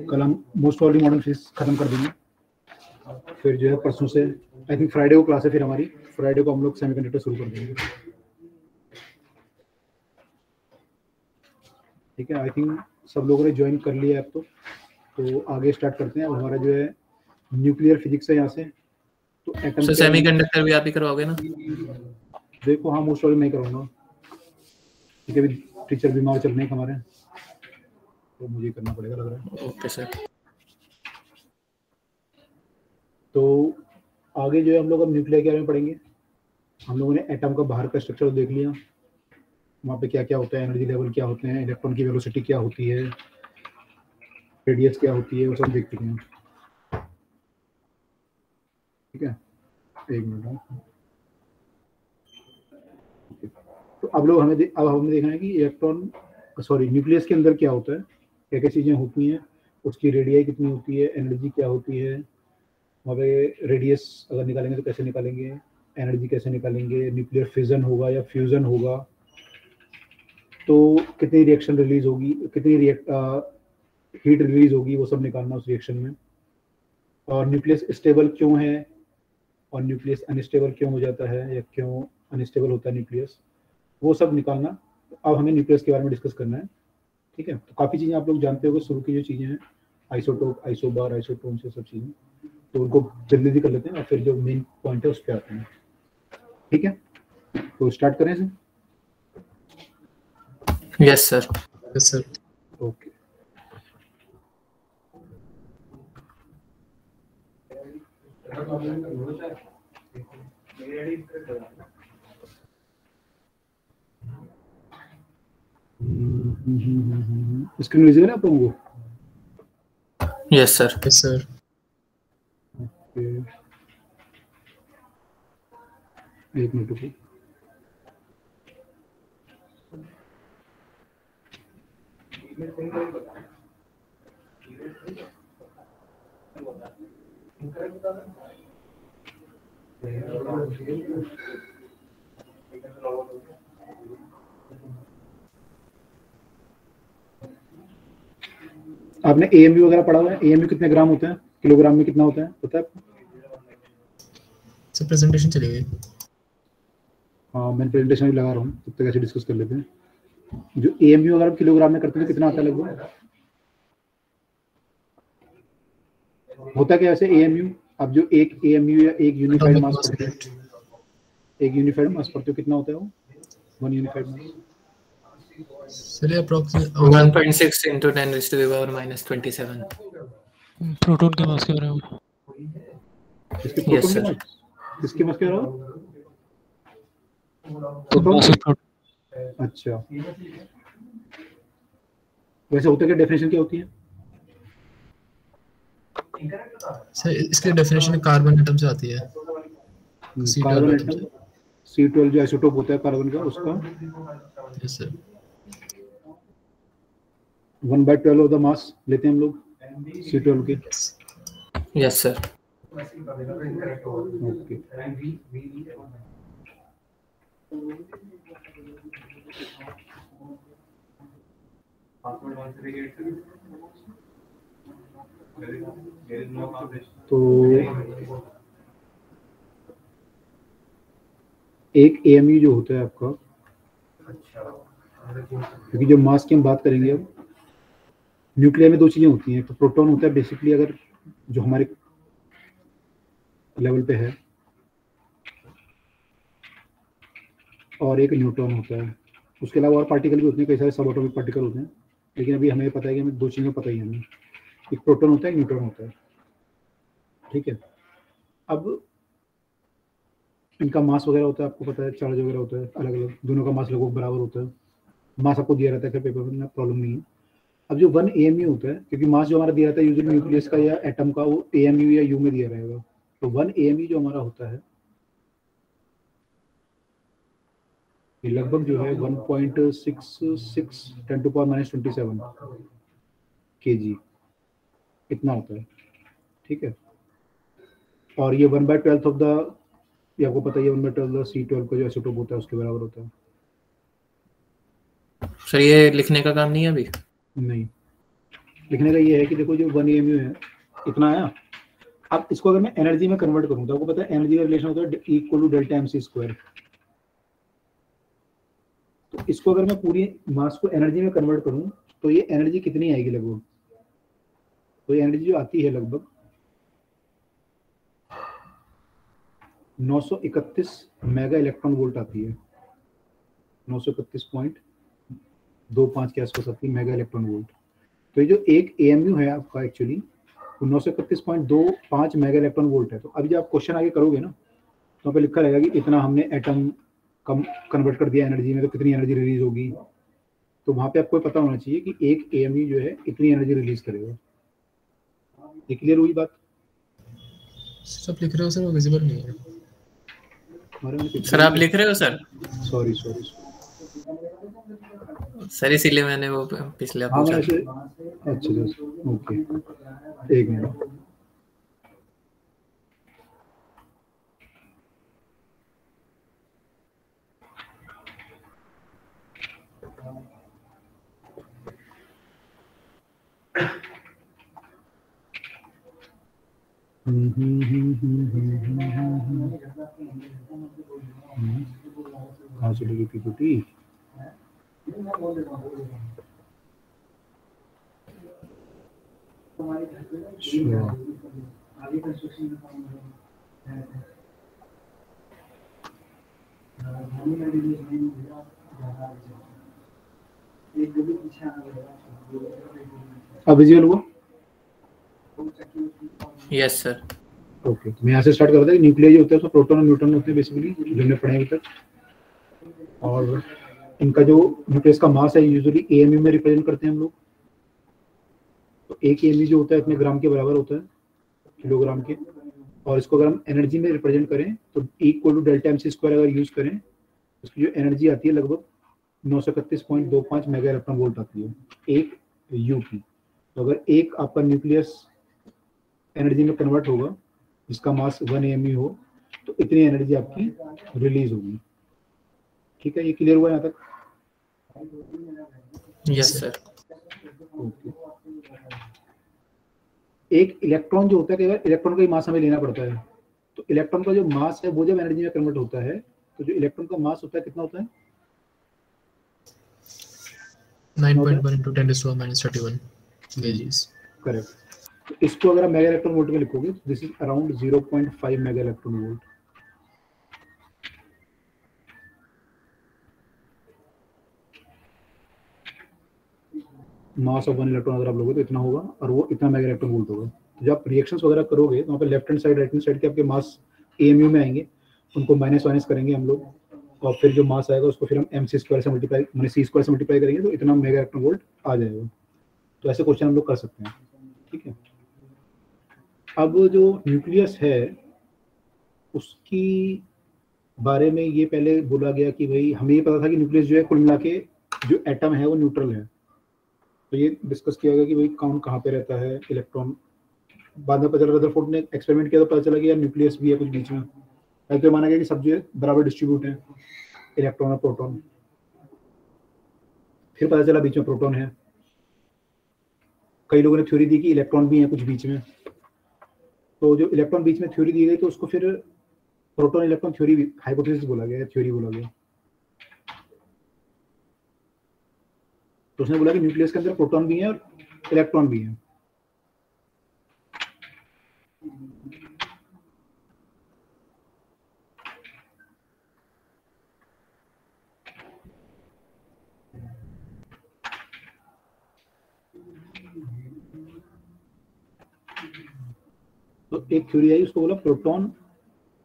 कल हम most of modern physics खत्म कर देंगे। फिर जो है परसों से आई थिंक फ्राइडे को क्लास है, फिर हमारी फ्राइडे को हम लोग सेमीकंडक्टर शुरू कर देंगे। ठीक है, आई थिंक सब लोगों ने ज्वाइन कर लिया है अब तो आगे स्टार्ट करते हैं। हमारा जो है न्यूक्लियर फिजिक्स है यहाँ से, तो एटम सेमीकंडक्टर भी आप ही करवाओगे ना? देखो हाँ, मोस्ट ऑफ मैं करूँगा, ठीक है। अभी टीचर बीमार चल रहे हैं हमारे, तो मुझे करना पड़ेगा लग रहा है। Okay sir. तो आगे जो है हम लोग अब न्यूक्लियर के बारे में पढ़ेंगे। हम लोगों ने एटम का बाहर का स्ट्रक्चर देख लिया, वहाँ पे क्या क्या होता है, एनर्जी लेवल क्या होते हैं, इलेक्ट्रॉन की वेलोसिटी क्या होती है, रेडियस क्या होती है, वो सब देख चुके हैं। ठीक है, एक मिनट। तो अब लोग हमें देखना है कि इलेक्ट्रॉन न्यूक्लियस के अंदर क्या होता है, क्या क्या चीज़ें होती हैं, उसकी रेडियाई कितनी होती है, एनर्जी क्या होती है, वहाँ पे रेडियस अगर निकालेंगे तो कैसे निकालेंगे, एनर्जी कैसे निकालेंगे, न्यूक्लियर फिजन होगा या फ्यूजन होगा तो कितनी रिएक्शन रिलीज होगी, कितनी हीट रिलीज होगी, वो सब निकालना उस रिएक्शन में। और न्यूक्लियस स्टेबल क्यों है और न्यूक्लियस अनस्टेबल क्यों हो जाता है या क्यों अनस्टेबल होता है न्यूक्लियस, वो सब निकालना। अब हमें न्यूक्लियस के बारे में डिस्कस करना है। ठीक है, तो काफ़ी चीज़ें आप लोग जानते होंगे, शुरू की जो चीज़ें हैं, आइसोटोप, आइसोबार, आइसोटोन, से सब चीज़ें, तो उनको जल्दी जल्दी कर लेते हैं और फिर जो मेन पॉइंट है उस पर आते हैं। ठीक है, तो स्टार्ट करें sir. Yes sir. Yes sir. Okay, screen visible है आप लोगों को? Yes sir. Yes sir. एक मिनट रुको। आपने एएमयू वगैरह पढ़ा हुआ है? एएमयू कितने ग्राम होते हैं, किलोग्राम में कितना होता है पता है? सर प्रेजेंटेशन चली गई। हाँ, मैं प्रेजेंटेशन भी लगा रहा हूँ, तब तक ऐसे डिस्कस कर लेते हैं। जो एएमयू अगर आप किलोग्राम में करते हैं तो कितना आता है लगभग? होता क्या वैसे एएमयू? अब जो एक एएमयू या एक यूनिफाइड मास पढ़ते हैं, एक यूनिफाइड मास पढ़ते हो, कितना होता है वो? One unified mass sir approximate 1.6 into 10 raised to the power minus 27। Proton के मास के बराबर। इसके प्रोटॉन के मास, किसके मास के बराबर? प्रोटॉन। अच्छा, वैसे होता क्या, डेफिनेशन क्या होती है? सर इसकी डेफिनेशन कार्बन एटम से आती है। कार्बन एटम, C12 जो आइसोटोप होता है कार्बन का, उसका yes sir 1/12 of the mass लेते हैं हम लोग C12 के। Yes sir. ओके, तो एक एएमयू जो होता है आपका, क्योंकि जो मास की हम बात करेंगे अब, न्यूक्लियर में दो चीजें होती हैं, तो प्रोटॉन होता है बेसिकली अगर जो हमारे लेवल पे है, और एक न्यूट्रॉन होता है। उसके अलावा और पार्टिकल भी होते हैं, कई सारे सब एटॉमिक पार्टिकल होते हैं, लेकिन अभी हमें पता है कि हमें दो चीज़ें पता ही है हमें, एक प्रोटॉन होता है, एक न्यूट्रॉन होता है। ठीक है, अब इनका मास वगैरह होता है, आपको पता है, चार्ज वगैरह होता है अलग अलग, दोनों का मास लगभग बराबर होता है। मास आपको दिया रहता है, पेपर में प्रॉब्लम नहीं है। अब जो 1 AMU होता है, क्योंकि मास जो हमारा दिया रहता है यूजुअली न्यूक्लियस का या एटम का, वो AMU या U में दिया रहेगा। तो 1 AMU जो हमारा होता है, ये लगभग जो है 1.66 10⁻⁻27 kg इतना होता है। ठीक है, और ये 1/12 ऑफ द, ये आपको पता ही है, 1/12 C12 का जो आइसोटोप होता है उसके बराबर होता है। सर ये लिखने का काम नहीं है अभी? नहीं, लिखने का ये है कि देखो जो 1 AMU है इतना आया। अब इसको अगर मैं एनर्जी में कन्वर्ट करूँ तो आपको पता है एनर्जी का रिलेशन होता है equal to delta MC square. तो इसको अगर मैं पूरी मास को एनर्जी में कन्वर्ट करूँ तो ये एनर्जी कितनी आएगी लगभग? तो ये एनर्जी जो आती है लगभग 931 मेगा इलेक्ट्रॉन वोल्ट आती है। 931.25 के आसपास आती है मेगा इलेक्ट्रॉन वोल्ट। तो ये जो एक AMU है आपका एक्चुअली 931.25 मेगा इलेक्ट्रॉन वोल्ट है। तो अभी जब आप क्वेश्चन आगे करोगे ना तो पे लिखा रहेगा कि इतना हमने एटम कम कन्वर्ट कर दिया एनर्जी में, तो कितनी एनर्जी रिलीज होगी। तो वहां पे आपको पता होना चाहिए कि एक AMU जो है इतनी एनर्जी रिलीज करेगा। ये क्लियर हुई बात? सब लिख रहे हो सर, वो विजिबल नहीं है। सर आप लिख रहे हो सर? सॉरी सर इसीलिए मैंने वो पिछले हाँ पूछा। अच्छा ओके, एक मिनट। कहाँ चलेगी PPT? अब विजुअल हुआ? Yes sir. ओके, तो मैं यहाँ से स्टार्ट करता हूँ। न्यूक्लियस जो होता है उसमें प्रोटॉन और न्यूट्रॉन होते हैं बेसिकली, जो हमने पढ़े अभी तक। और इनका जो न्यूक्लियस का मास है यूजुअली AMU में रिप्रेजेंट करते हैं हम लोग। तो एक AMU जो होता है इतने ग्राम के बराबर होता है, किलोग्राम के। और इसको अगर हम एनर्जी में रिप्रेजेंट करें तो equal to delta MC square अगर यूज करें, उसकी जो एनर्जी आती है लगभग 931.25 मेगा इलेक्ट्रॉन वोल्ट आती है एक U की। तो अगर एक आपका न्यूक्लियस एनर्जी में कन्वर्ट होगा जिसका मास 1 AMU हो तो इतनी एनर्जी आपकी रिलीज होगी। ठीक है, ये क्लियर हुआ यहाँ तक? Yes sir. ओके। एक इलेक्ट्रॉन जो होता है, कई बार इलेक्ट्रॉन का ही मास हमें लेना पड़ता है। तो इलेक्ट्रॉन का जो मास है वो जब एनर्जी में कन्वर्ट होता है तो जो इलेक्ट्रॉन का मास होता है कितना होता है? 9.1 into 10⁻31 kgs। करेक्ट। तो इसको अगर आप मेगा इलेक्ट्रॉन वोल्ट में लिखोगे तो this is around 0.5 mega electron volt. Mass of 1 electron अगर आप लोगे तो इतना होगा और वो इतना मेगा इलेक्ट्रॉन वोल्ट होगा। तो जब आप रिएक्शंस वगैरह करोगे तो वहाँ पे left hand side right hand side के आपके मास AMU में आएंगे, उनको माइनस करेंगे हम लोग, और फिर जो मास आएगा उसको फिर हम MC स्क्वायर से मल्टीप्लाई मैंने C स्क्वायर से मल्टीप्लाई करेंगे तो इतना मेगा इलेक्ट्रॉन वोल्ट आ जाएगा। तो ऐसे क्वेश्चन हम लोग कर सकते हैं। ठीक है, अब जो न्यूक्लियस है उसकी बारे में ये पहले बोला गया कि भाई हमें ये पता था कि न्यूक्लियस जो है कुल मिला के जो एटम है वो न्यूट्रल है। तो ये डिस्कस किया गया कि भाई कौन कहाँ पे रहता है इलेक्ट्रॉन। बाद में पता चला, रदरफोर्ड ने एक्सपेरिमेंट किया तो पता चला कि यार न्यूक्लियस भी है कुछ बीच में। तो माना गया कि सब जो है बराबर डिस्ट्रीब्यूट है इलेक्ट्रॉन और प्रोटॉन। फिर पता चला बीच में प्रोटॉन है। कई लोगों ने थ्योरी दी कि इलेक्ट्रॉन भी है कुछ बीच में। तो जो इलेक्ट्रॉन बीच में थ्योरी दी गई तो उसको फिर प्रोटॉन इलेक्ट्रॉन थ्योरी हाइपोथेसिस बोला गया, थ्योरी बोला गया। तो उसने बोला कि न्यूक्लियस के अंदर प्रोटॉन भी है और इलेक्ट्रॉन भी है। तो एक थ्योरी आई, उसको बोला प्रोटॉन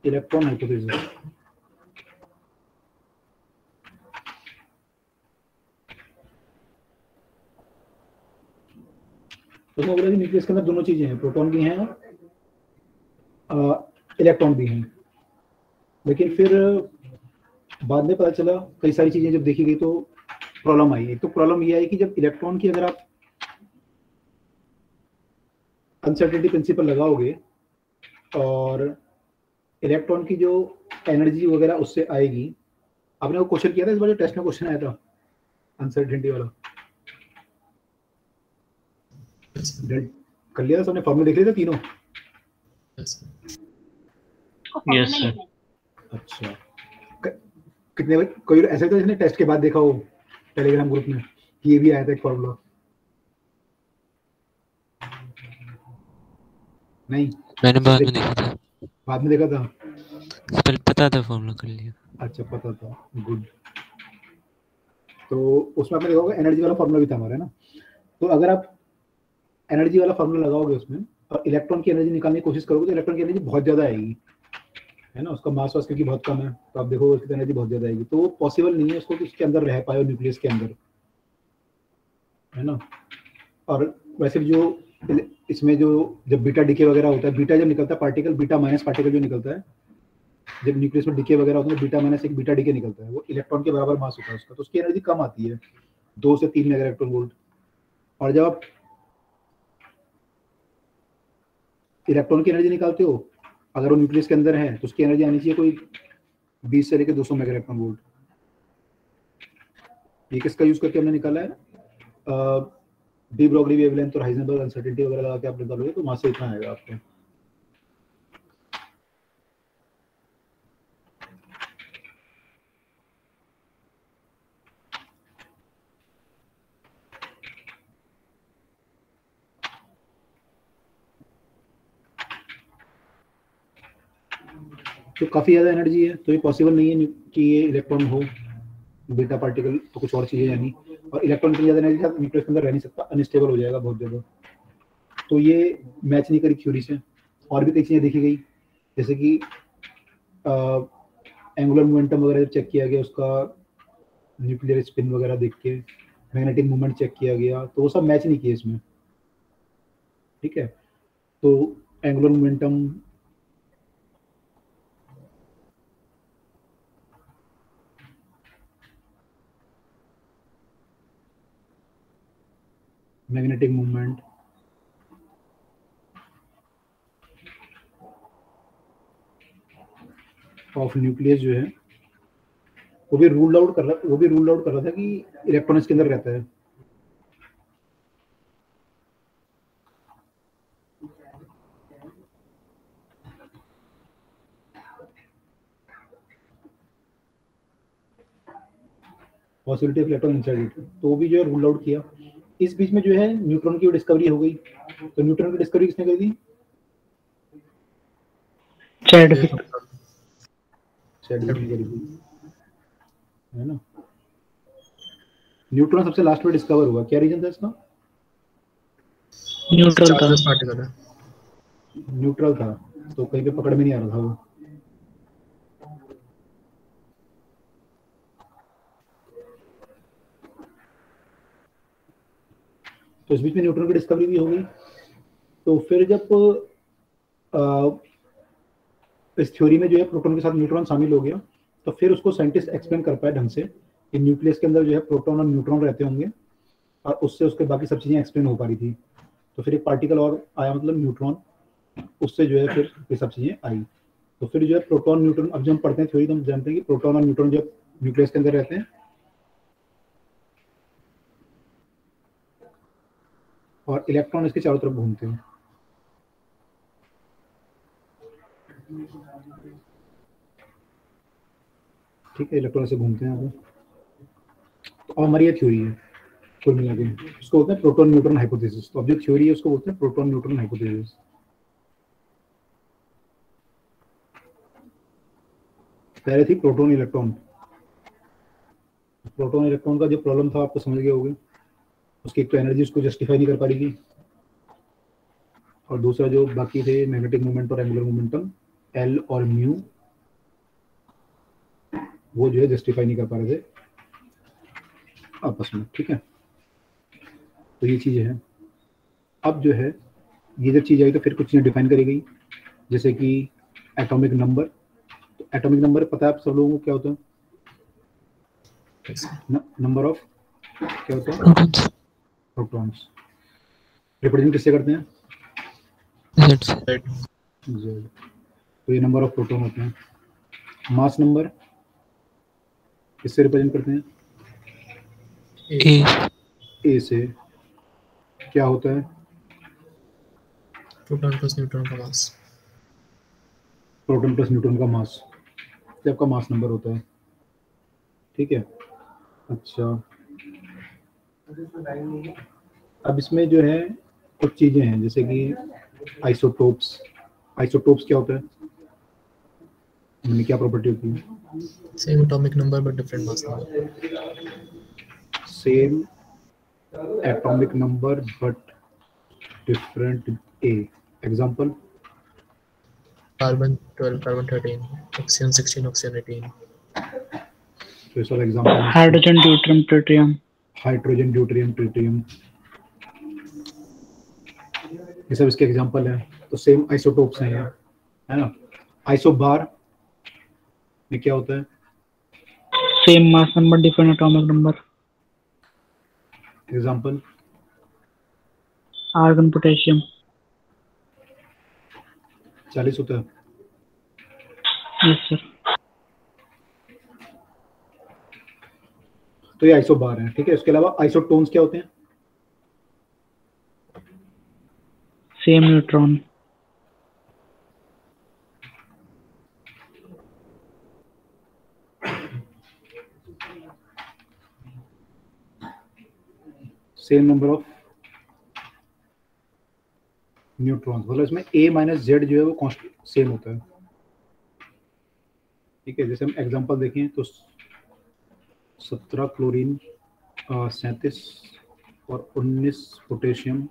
इलेक्ट्रॉन हाइपोथेसिस। तो बोला कि न्यूक्लियस के अंदर दोनों चीजें हैं, प्रोटॉन भी हैं और इलेक्ट्रॉन भी हैं। लेकिन फिर बाद में पता चला कई सारी चीजें जब देखी गई तो प्रॉब्लम आई। एक तो प्रॉब्लम ये आई कि जब इलेक्ट्रॉन की अगर आप अनसर्टेनिटी प्रिंसिपल लगाओगे और इलेक्ट्रॉन की जो एनर्जी वगैरह उससे आएगी। आपने वो क्वेश्चन किया था इस बार जो टेस्ट में क्वेश्चन आया था अनसर्टेनिटी वाला? डेल कर लिया था सबने, फॉर्मूला देख लिया था तीनों? Yes sir. अच्छा, कितने बार कोई ऐसे तो इसने टेस्ट के बाद देखा हो टेलीग्राम ग्रुप में कि ये भी आया था एक फॉर्मूला? नहीं, मैंने बाद में देखा था, बाद में देखा था। पहले पता था, फॉर्मूला कर लिया। अच्छा, पता था, गुड। तो उसमें आपने देखा होगा एनर्जी वाला फॉर्मूला भी था हमारा, है ना? तो अगर आप एनर्जी वाला फॉर्मूला लगाओगे उसमें और इलेक्ट्रॉन की एनर्जी निकालने की कोशिश करोगे तो इलेक्ट्रॉन की एनर्जी बहुत ज़्यादा आएगी, है ना? उसका मास वास क्योंकि बहुत कम है, तो आप देखोगे उसकी एनर्जी बहुत ज़्यादा आएगी। तो वो पॉसिबल नहीं है उसको कि उसके अंदर रह पाए न्यूक्लियस के अंदर, है ना? और वैसे भी जो इसमें जो जब बीटा डिके वगैरह होता है, बीटा जब निकलता है पार्टिकल, बीटा माइनस पार्टिकल जो निकलता है जब न्यूक्लियस में डिके वगैरह होता है, बीटा माइनस एक बीटा डिके निकलता है, वो इलेक्ट्रॉन के बराबर मास होता है उसका, तो उसकी एनर्जी कम आती है, 2 से 3 मेगा इलेक्ट्रॉन वोल्ट। और जब आप इलेक्ट्रॉन की एनर्जी निकालते हो, अगर वो न्यूक्लियस के अंदर है तो उसकी एनर्जी आनी चाहिए कोई 20 से लेकर 200 मेगा इलेक्ट्रॉन वोल्ट। ये किसका यूज करके हमने निकाला है? डी ब्रोगली वेवलेंथ और हाइजेनबर्ग अनसर्टेनिटी वगैरह लगा के आप निकालोगे तो वहां से इतना आएगा आपको। तो काफी ज्यादा एनर्जी है, तो ये पॉसिबल नहीं है कि ये इलेक्ट्रॉन हो, बीटा पार्टिकल तो कुछ और चीजें यानी, और इलेक्ट्रॉन इतनी ज्यादा एनर्जी के साथ न्यूक्लियस के अंदर रह नहीं सकता, अनस्टेबल हो जाएगा बहुत ज्यादा। तो ये मैच नहीं करी थ्योरी से। और भी कई चीजें देखी गई, जैसे कि एंगुलर मोमेंटम वगैरह जब चेक किया गया, उसका न्यूक्लियर स्पिन वगैरह देख के मैग्नेटिक मोमेंट चेक किया गया, तो वो सब मैच नहीं किए इसमें, ठीक है? तो angular momentum, magnetic movement, of nucleus जो है वो भी रूल आउट कर रहा था कि इलेक्ट्रॉन इसके अंदर रहता है। Possibility of electron inside it, तो वो भी जो है रूल आउट किया। इस बीच में जो है न्यूट्रॉन की डिस्कवरी हो गई। तो न्यूट्रॉन की डिस्कवरी किसने कर दी? चैडविक ने करी थी, है ना? न्यूट्रॉन सबसे लास्ट में डिस्कवर हुआ, क्या रीजन था इसका? न्यूट्रल पार्टिकल है, न्यूट्रल था, तो कहीं पे पकड़ में नहीं आ रहा था वो। तो इस बीच में न्यूट्रॉन की डिस्कवरी भी हो गई। तो फिर जब इस थ्योरी में जो है प्रोटॉन के साथ न्यूट्रॉन शामिल हो गया, तो फिर उसको साइंटिस्ट एक्सप्लेन कर पाए ढंग से कि न्यूक्लियस के अंदर जो है प्रोटॉन और न्यूट्रॉन रहते होंगे, और उससे उसके बाकी सब चीजें एक्सप्लेन हो पा रही थी। तो फिर एक पार्टिकल और आया, मतलब न्यूट्रॉन, उससे जो है फिर ये सब चीजें आई। तो फिर जो है प्रोटॉन न्यूट्रॉन, अब जब हम पढ़ते हैं थ्योरी तो हम जानते हैं कि प्रोटॉन और न्यूट्रॉन जो न्यूक्लियस के अंदर रहते हैं और इलेक्ट्रॉन इसके चारों तरफ घूमते हैं। ठीक है, इलेक्ट्रॉन से घूमते हैं। तो हमारी ये थ्योरी है कुल मिला के, उसको बोलते हैं प्रोटॉन न्यूट्रॉन हाइपोथेसिस। तो अब जो थ्योरी है उसको बोलते हैं प्रोटॉन न्यूट्रॉन हाइपोथेसिस। पहले थी प्रोटॉन इलेक्ट्रॉन। प्रोटॉन इलेक्ट्रॉन का जो प्रॉब्लम था आपको समझ गए होंगे, उसकी एक तो एनर्जी उसको जस्टिफाई नहीं कर पा रही थी, और दूसरा जो बाकी थे मैग्नेटिक मोमेंट और एंगुलर मोमेंटम एल और म्यू, वो जो है जस्टिफाई नहीं कर पा रहे थे आपस में, ठीक है? तो ये चीजें हैं। अब जो है ये जब चीज आई तो फिर कुछ चीजें डिफाइन करी गई, जैसे कि एटॉमिक नंबर। तो एटॉमिक नंबर पता है आप सब लोगों को क्या होता है? नंबर ऑफ क्या होता है? प्रोटॉन्स। रिप्रेजेंट किससे करते हैं? Z। तो ये नंबर ऑफ प्रोटॉन होते हैं। मास नंबर किससे रिप्रेजेंट करते हैं? ए से। क्या होता है? प्रोटॉन प्लस न्यूट्रॉन का मास। प्रोटॉन प्लस न्यूट्रॉन का मास, ये आपका मास नंबर होता है, ठीक है। अच्छा, अब इसमें जो है कुछ चीजें हैं जैसे कि आइसोटोप्स। आइसोटोप्स क्या होता है, क्या प्रॉपर्टी होती है? Same atomic number but different mass number. Same atomic number but different A. Example? Carbon 12, carbon 13, oxygen 16, oxygen 18। तो इस वाला example hydrogen, deuterium, tritium. Hydrogen, deuterium, tritium, ये सब इसके एग्जांपल हैं। तो सेम आइसोटोप्स हैं ये, है ना। आइसोबार ये क्या होता है? Same mass number, different atomic number. Example? Argon, potassium. 40 होता है। Yes sir. तो ये आइसोबार है, ठीक है। इसके अलावा आइसोटोन्स क्या होते हैं? Same neutron. Same number of neutrons, मतलब इसमें a माइनस जेड जो है वो कांस्टेंट सेम होता है, ठीक है। जैसे हम एग्जांपल देखें तो 17 क्लोरीन, 37 और 19 पोटेशियम,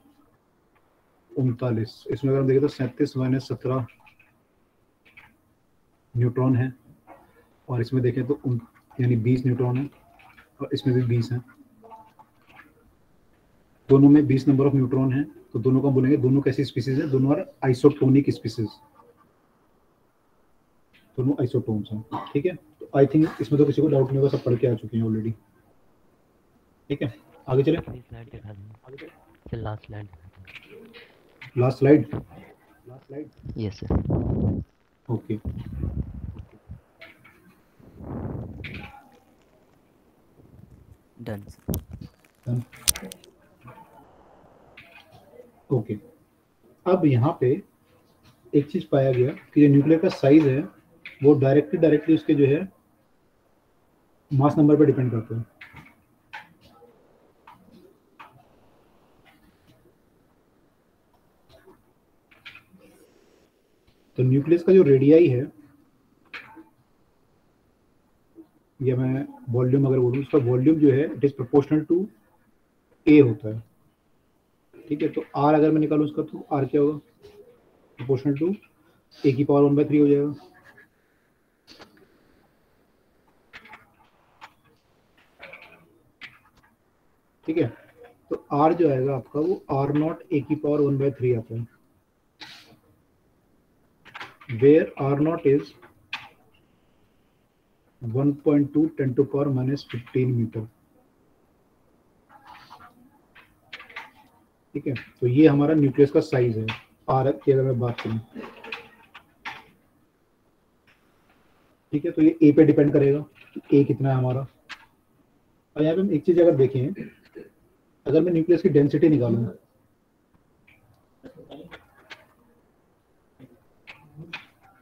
39। इसमें अगर हम देखें तो 37 माइनस 17 न्यूट्रॉन है, और इसमें देखें तो यानी 20 न्यूट्रॉन है, और इसमें भी 20 है। दोनों में 20 नंबर ऑफ न्यूट्रॉन है, तो दोनों को बोलेंगे दोनों कैसी स्पीसीज है, दोनों आर आइसोटोनिक स्पीसीज, दोनों आइसोटोन्स हैं, ठीक है। तो आई थिंक इसमें तो किसी को डाउट नहीं होगा, सब पढ़ के आ चुके हैं ऑलरेडी, ठीक है। आगे चले। Last slide. Last slide. Yes sir. Okay, done. Okay. अब यहाँ पे एक चीज पाया गया कि जो न्यूक्लियर का साइज है वो डायरेक्टली उसके जो है मास नंबर पर डिपेंड करता है। तो न्यूक्लियस का जो रेडियाई है, या मैं वॉल्यूम अगर बोलूँ, उसका वॉल्यूम जो है इट इज प्रोपोर्शनल टू ए होता है, ठीक है। तो आर अगर मैं निकालूँ उसका, तो आर क्या होगा, प्रोपोर्शनल टू ए की पावर 1/3 हो जाएगा, ठीक है। तो आर जो आएगा आपका वो आर नॉट ए की पावर 1/3 आता है, where R naught is 1.2 10⁻⁻15 metre, ठीक है। तो ये हमारा न्यूक्लियस का साइज है, आर की अगर मैं बात करूं, ठीक है। तो ये ए पे डिपेंड करेगा कि ए कितना है हमारा। और यहाँ पे हम एक चीज अगर देखें, अगर मैं न्यूक्लियस की डेंसिटी निकालूं,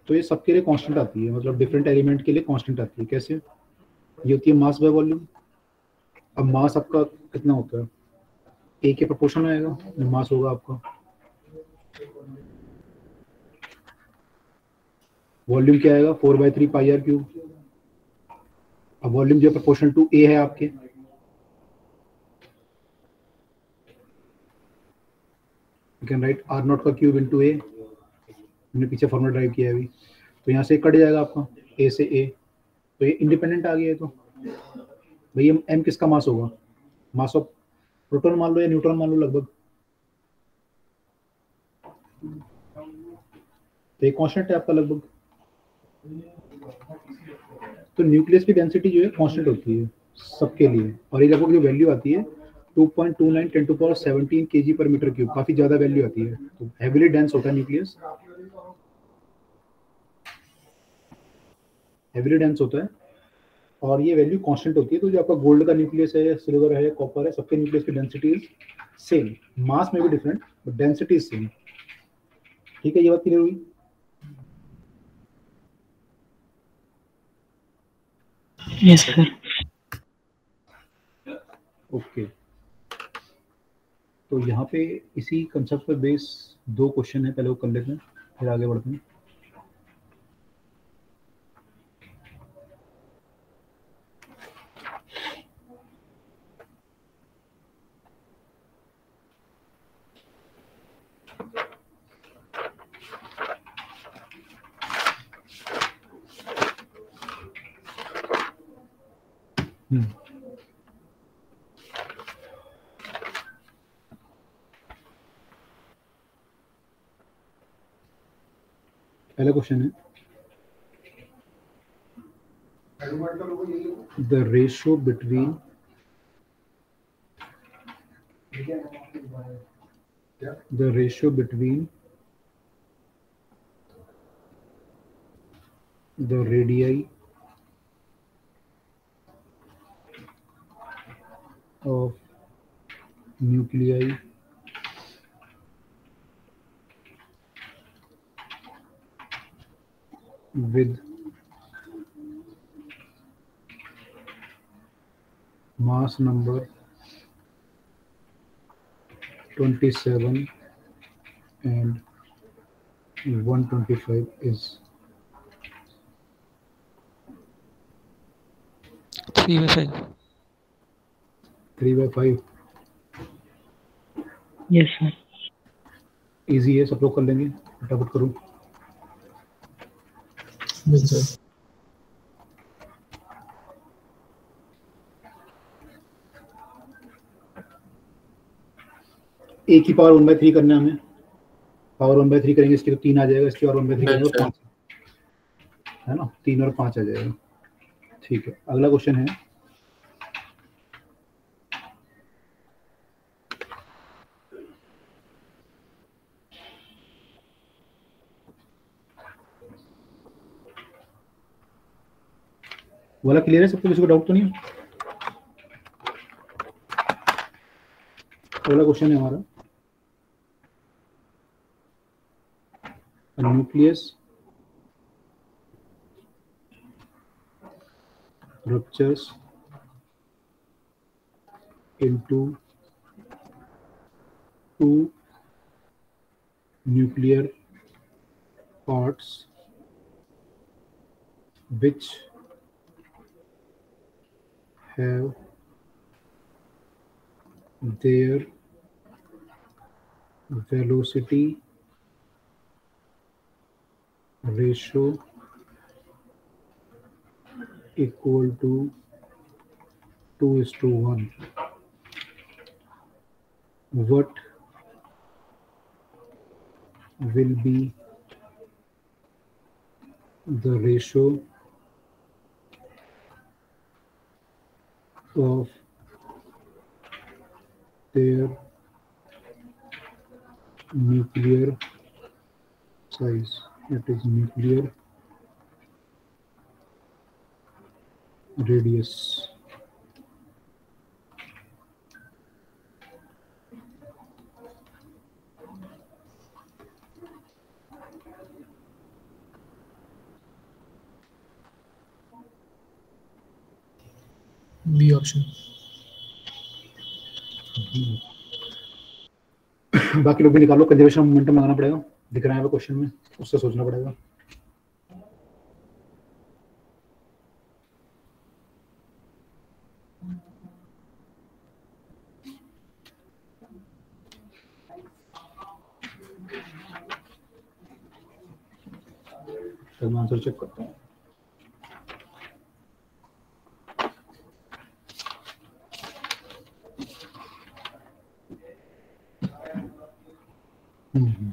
तो ये सबके लिए कांस्टेंट आती है, मतलब डिफरेंट एलिमेंट के लिए कांस्टेंट आती है। कैसे? ये होती है मास बाय वॉल्यूम। अब मास आपका कितना होता है, ए के प्रोपोर्शन में आएगा, मास होगा आपका। वॉल्यूम क्या आएगा, 4/3 पाई आर क्यूब। अब वॉल्यूम जो प्रोपोर्शनल टू ए है आपके, you can write R naught का क्यूब इनटू ए। हमने पीछे फॉर्मूला ड्राइव किया है अभी, तो यहाँ से कट जाएगा आपका ए से ए, तो ये इंडिपेंडेंट आ गया है। तो भैया एम किसका मास होगा, मास ऑफ प्रोटॉन मान लो या न्यूट्रॉन मान लो लगभग, तो ये कांस्टेंट है आपका लगभग। तो न्यूक्लियस की डेंसिटी जो है कांस्टेंट होती है सबके लिए, और ये लगभग जो वैल्यू आती है 2.29 10⁻17 kg पर मीटर क्यूब, काफी ज्यादा वैल्यू आती है। तो हेवीली डेंस होता है न्यूक्लियस, हेवीली डेंस होता है, और ये वैल्यू कांस्टेंट होती है। तो जो आपका गोल्ड का न्यूक्लियस है, सिल्वर है, कॉपर है, सबके न्यूक्लियस की डेंसिटी इज सेम, मास में भी different but density is same. ठीक है, ये बात क्लियर हुई? Yes sir. ओके, तो यहाँ पे इसी कंसेप्ट पर बेस 2 क्वेश्चन है, पहले वो कर लेते हैं फिर आगे बढ़ते हैं। पहला क्वेश्चन है the ratio between the radii of nuclei with mass number 27 and 125 is 3/5. 3/5। Yes sir. Easy है, सब लोग कर लेंगे, फटाफट करो। बिल्कुल। एक ही पावर 1/3 करना है हमें। पावर 1/3 करेंगे, इसके तो 3 आ जाएगा, इसके और 1/3 करेंगे तो 5 है ना, 3 और 5 आ जाएगा। ठीक है, अगला क्वेश्चन है वाला क्लियर है सबको, किसी को डाउट तो नहीं है? अगला क्वेश्चन है हमारा nucleus ruptures into 2 nuclear parts which have their velocity ratio equal to 2:1. What will be the ratio of their nuclear size, that is nuclear radius? B option. बाकी लोग भी निकालो, कंजर्वेशन मोमेंटम लगाना पड़ेगा, दिख रहा है क्वेश्चन में, उससे सोचना पड़ेगा। तो मैं आंसर चेक करता हूँ।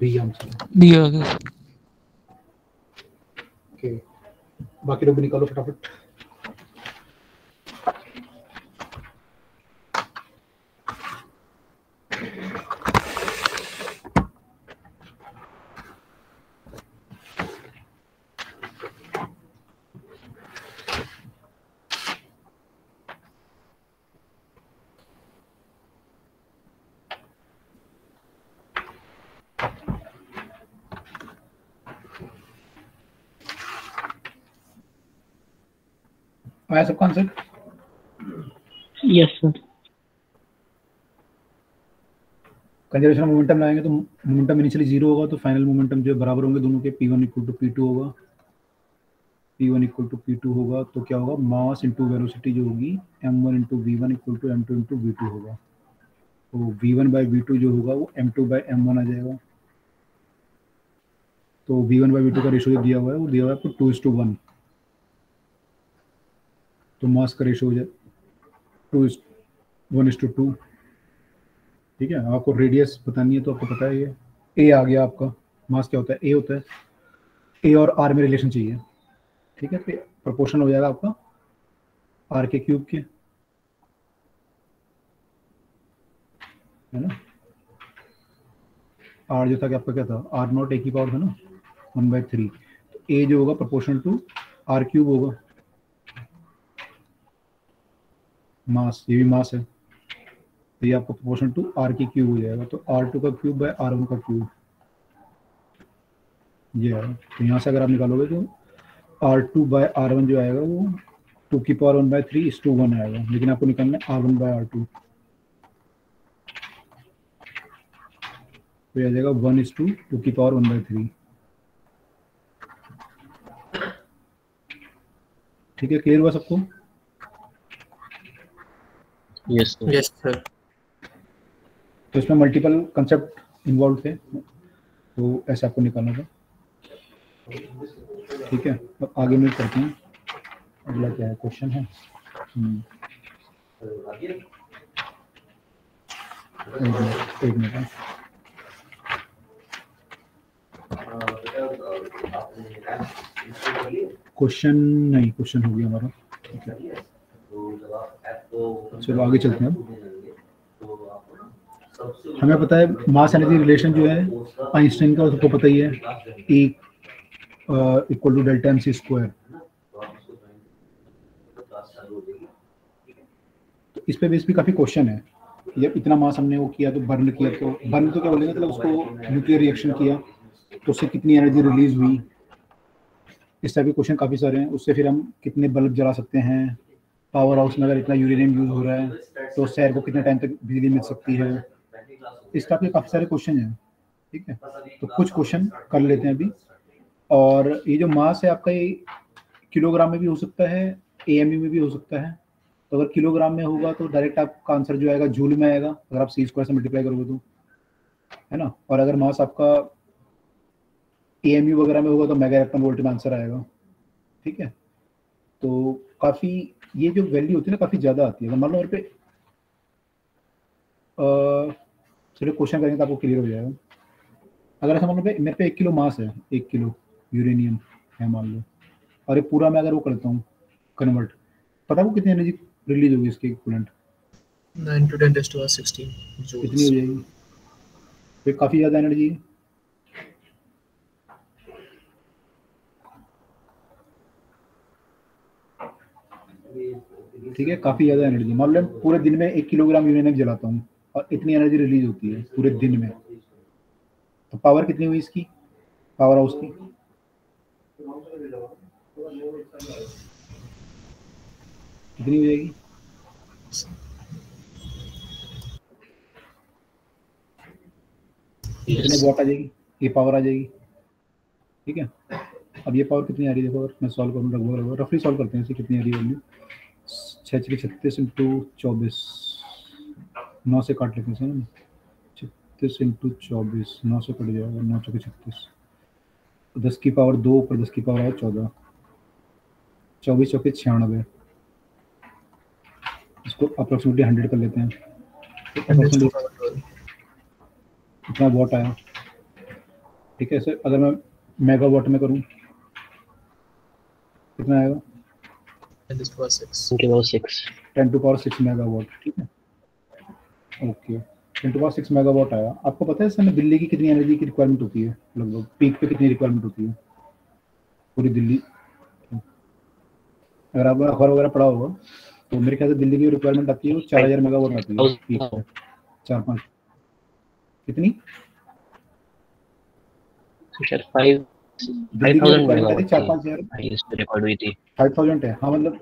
बी आंसर, बी आ गया। ओके, बाकी लोग भी निकालो फटाफट। आया सबका answer? Yes sir. Conservation of momentum लाएंगे तो मोमेंटम इनिशियली जीरो होगा, तो फाइनल मोमेंटम जो बराबर होंगे दोनों के, P1 इक्वल टू P2 होगा। P1 इक्वल टू P2 होगा तो क्या होगा, मास इंटू वेलोसिटी जो होगी m1 into V1 equal to m2 into V2 होगा। तो V1 बाई V2 जो होगा वो m2 बाई m1 आ जाएगा। तो V1 बाई V2 का रेशो जो दिया हुआ है वो दिया हुआ है आपको 2:1। तो मास का रेशो हो जाए 1:2। ठीक है, आपको रेडियस बतानी है तो आपको पता है ये ए आ गया आपका। मास क्या होता है, ए होता है। ए और आर में रिलेशन चाहिए। ठीक है, तो प्रोपोर्शन हो जाएगा आपका आर के क्यूब के, है ना। आर जो था कि आपका क्या था, आर नॉट ए की पावर था ना 1/3। तो ए जो होगा प्रोपोर्शनल टू आर क्यूब होगा। मास, ये भी मास है, तो ये आपका प्रोपोर्शनल टू आर की क्यूब हो जाएगा। तो R2 का क्यूब बाय R1 का क्यूब ये है। तो यहाँ से अगर आप निकालोगे तो R2 बाय R1 जो आएगा वो 2 की पावर 1/3:1 आएगा, लेकिन आपको निकालना है R1 बाय R2। तो ये आ जाएगा 1:2 की पावर 1/3। ठीक है, क्लियर हुआ सबको? Yes yes sir. तो इसमें मल्टीपल कंसेप्ट इन्वॉल्व थे, तो ऐसे आपको निकालना था। ठीक है, अब आगे मूव करते हैं। अगला क्या है, क्वेश्चन है। एक मिनट। क्वेश्चन नहीं, क्वेश्चन हो गया हमारा। ठीक है, चलो आगे चलते हैं। हमें पता है मास एनर्जी रिलेशन जो है आइंस्टाइन का, सबको पता ही है, E equal to delta mc square. तो इस पे बेस भी काफी क्वेश्चन है। ये इतना मास हमने वो किया तो बर्न किया, तो बर्न तो क्या बोलेंगे, मतलब उसको न्यूक्लियर रिएक्शन किया तो उससे कितनी एनर्जी रिलीज हुई। इस टाइप के क्वेश्चन काफी सारे हैं। उससे फिर हम कितने बल्ब जला सकते हैं, पावर हाउस में अगर इतना यूरेनियम यूज हो रहा है तो शहर को कितने टाइम तक बिजली मिल सकती है। इस टाइप के काफी सारे क्वेश्चन हैं। ठीक है, तो कुछ क्वेश्चन कर लेते हैं अभी। और ये जो मास है आपका, ये किलोग्राम में भी हो सकता है, AMU में भी हो सकता है। तो अगर किलोग्राम में होगा तो डायरेक्ट आपका आंसर जो आएगा जूल में आएगा, अगर आप C² से मल्टीप्लाई करोगे तो, है ना। और अगर मास आपका AMU वगैरह में होगा तो मेगा इलेक्ट्रॉन वोल्ट में आंसर आएगा। ठीक है, तो काफी ये जो वैल्यू होती है ना काफी ज्यादा आती है। मान लो मेरे पे चलो क्वेश्चन करेंगे तो आपको क्लियर हो जाएगा। अगर ऐसा मान लो मेरे पे 1 किलो मास है, 1 किलो यूरेनियम है मान लो, और ये पूरा मैं अगर वो करता हूँ कन्वर्ट, पता है वो कितनी एनर्जी रिलीज होगी इसके इक्विवेलेंट? 9 to 10⁻16 कितनी हो जाएगी? तो काफी ज्यादा एनर्जी है। ठीक है, काफी ज्यादा एनर्जी। मान लो पूरे दिन में 1 किलोग्राम यूरेनियम जलाता हूँ और इतनी एनर्जी रिलीज होती है पूरे दिन में, तो पावर कितनी हुई इसकी, पावर हाउस की? कितनी हो जाएगी? कितने वॉट आ जाएगी? ये पावर आ जाएगी। ठीक है, अब ये पावर कितनी आ रही है देखो, अगर मैं सॉल्व करूँ लगभग रफली सॉल्व करते हैं इसे, कितनी आ रही है वैल्यू? 6×36 × 24, 9 से काट लेते हैं ना, 36 × 24, 9 से कट जाएगा, 9 × 36, 10 की पावर 2 ऊपर 10 की पावर है 14, 24 × 96, इसको अप्रोक्सीमेटली 100 कर लेते हैं। इतना वॉट आया। ठीक है, सर अगर मैं मेगावाट में करूं कितना आएगा? 10⁻6 मेगावाट। ठीक है, ओके, 10⁻6 मेगावाट आया। आपको पता है इसमें दिल्ली की कितनी एनर्जी की रिक्वायरमेंट होती है, लगभग पीक पे कितनी रिक्वायरमेंट होती है पूरी दिल्ली? अगर आपने अखबार वगैरह पढ़ा होगा तो मेरे ख्याल से दिल्ली की रिक्वायरमेंट आती है वो 4000 मेगावाट आती है पीक पे। 4-5 कितनी? 5000 4-5 हजार 5000 है। हाँ मतलब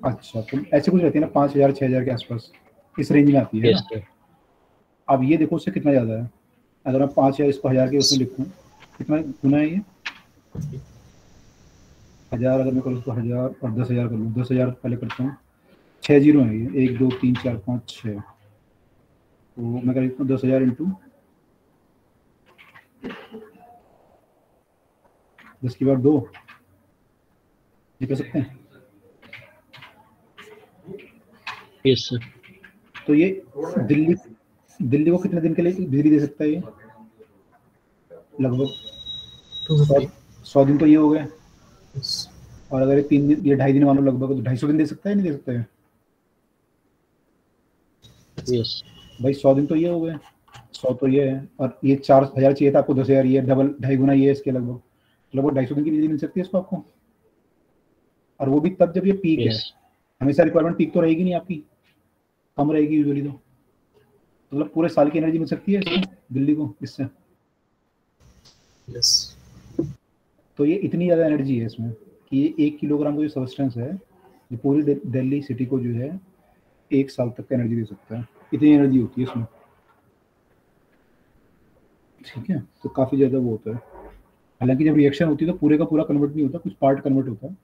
अच्छा, तो ऐसे कुछ रहती है ना 5000 6000 के आसपास, इस रेंज में आती है Yes, ना। sir. अब ये देखो उससे कितना ज़्यादा है। अगर मैं 5000 इसको 1000 के उसमें लिखूँ, कितना गुना है ये? 1000 अगर मैं करूँ उसको 1000 और 10,000 कर लूँ, 10,000 पहले करता हूँ, 6 जीरो है ये, 1 2 3 4 5 6, तो मैं कर लेता हूँ 10,000 इंटू 10 की बार 2, ये कर सकते हैं। Yes, sir. तो ये दिल्ली को कितने दिन के लिए बिजली दे सकता है ये? लगभग 250. 100 दिन तो ये हो गए। Yes. और अगर ये 3 दिन, ये 2.5 दिन मान लो लगभग, तो 250 दिन दे सकता है, नहीं दे सकता है? Yes. भाई 100 दिन तो ये हो गए, 100 तो ये है, और ये 4,000 चाहिए था आपको, 10,000 ये डबल 2.5 गुना ये इसके लगभग 250 दिन की बिजली मिल सकती है इसको आपको। और वो भी तब जब ये पीक है। Yes. हमेशा रिक्वायरमेंट पीक तो रहेगी नहीं आपकी, कम रहेगी यूजुअली, तो मतलब पूरे साल की एनर्जी मिल सकती है इसको दिल्ली को इससे। Yes. तो ये इतनी ज़्यादा एनर्जी है इसमें कि ये 1 किलोग्राम का जो सब्सटेंस है, ये पूरी दिल्ली सिटी को जो है 1 साल तक का एनर्जी दे सकता है, इतनी एनर्जी होती है इसमें। ठीक है, तो काफ़ी ज़्यादा वो होता है। हालांकि जब रिएक्शन होती है तो पूरे का पूरा कन्वर्ट नहीं होता, कुछ पार्ट कन्वर्ट होता है,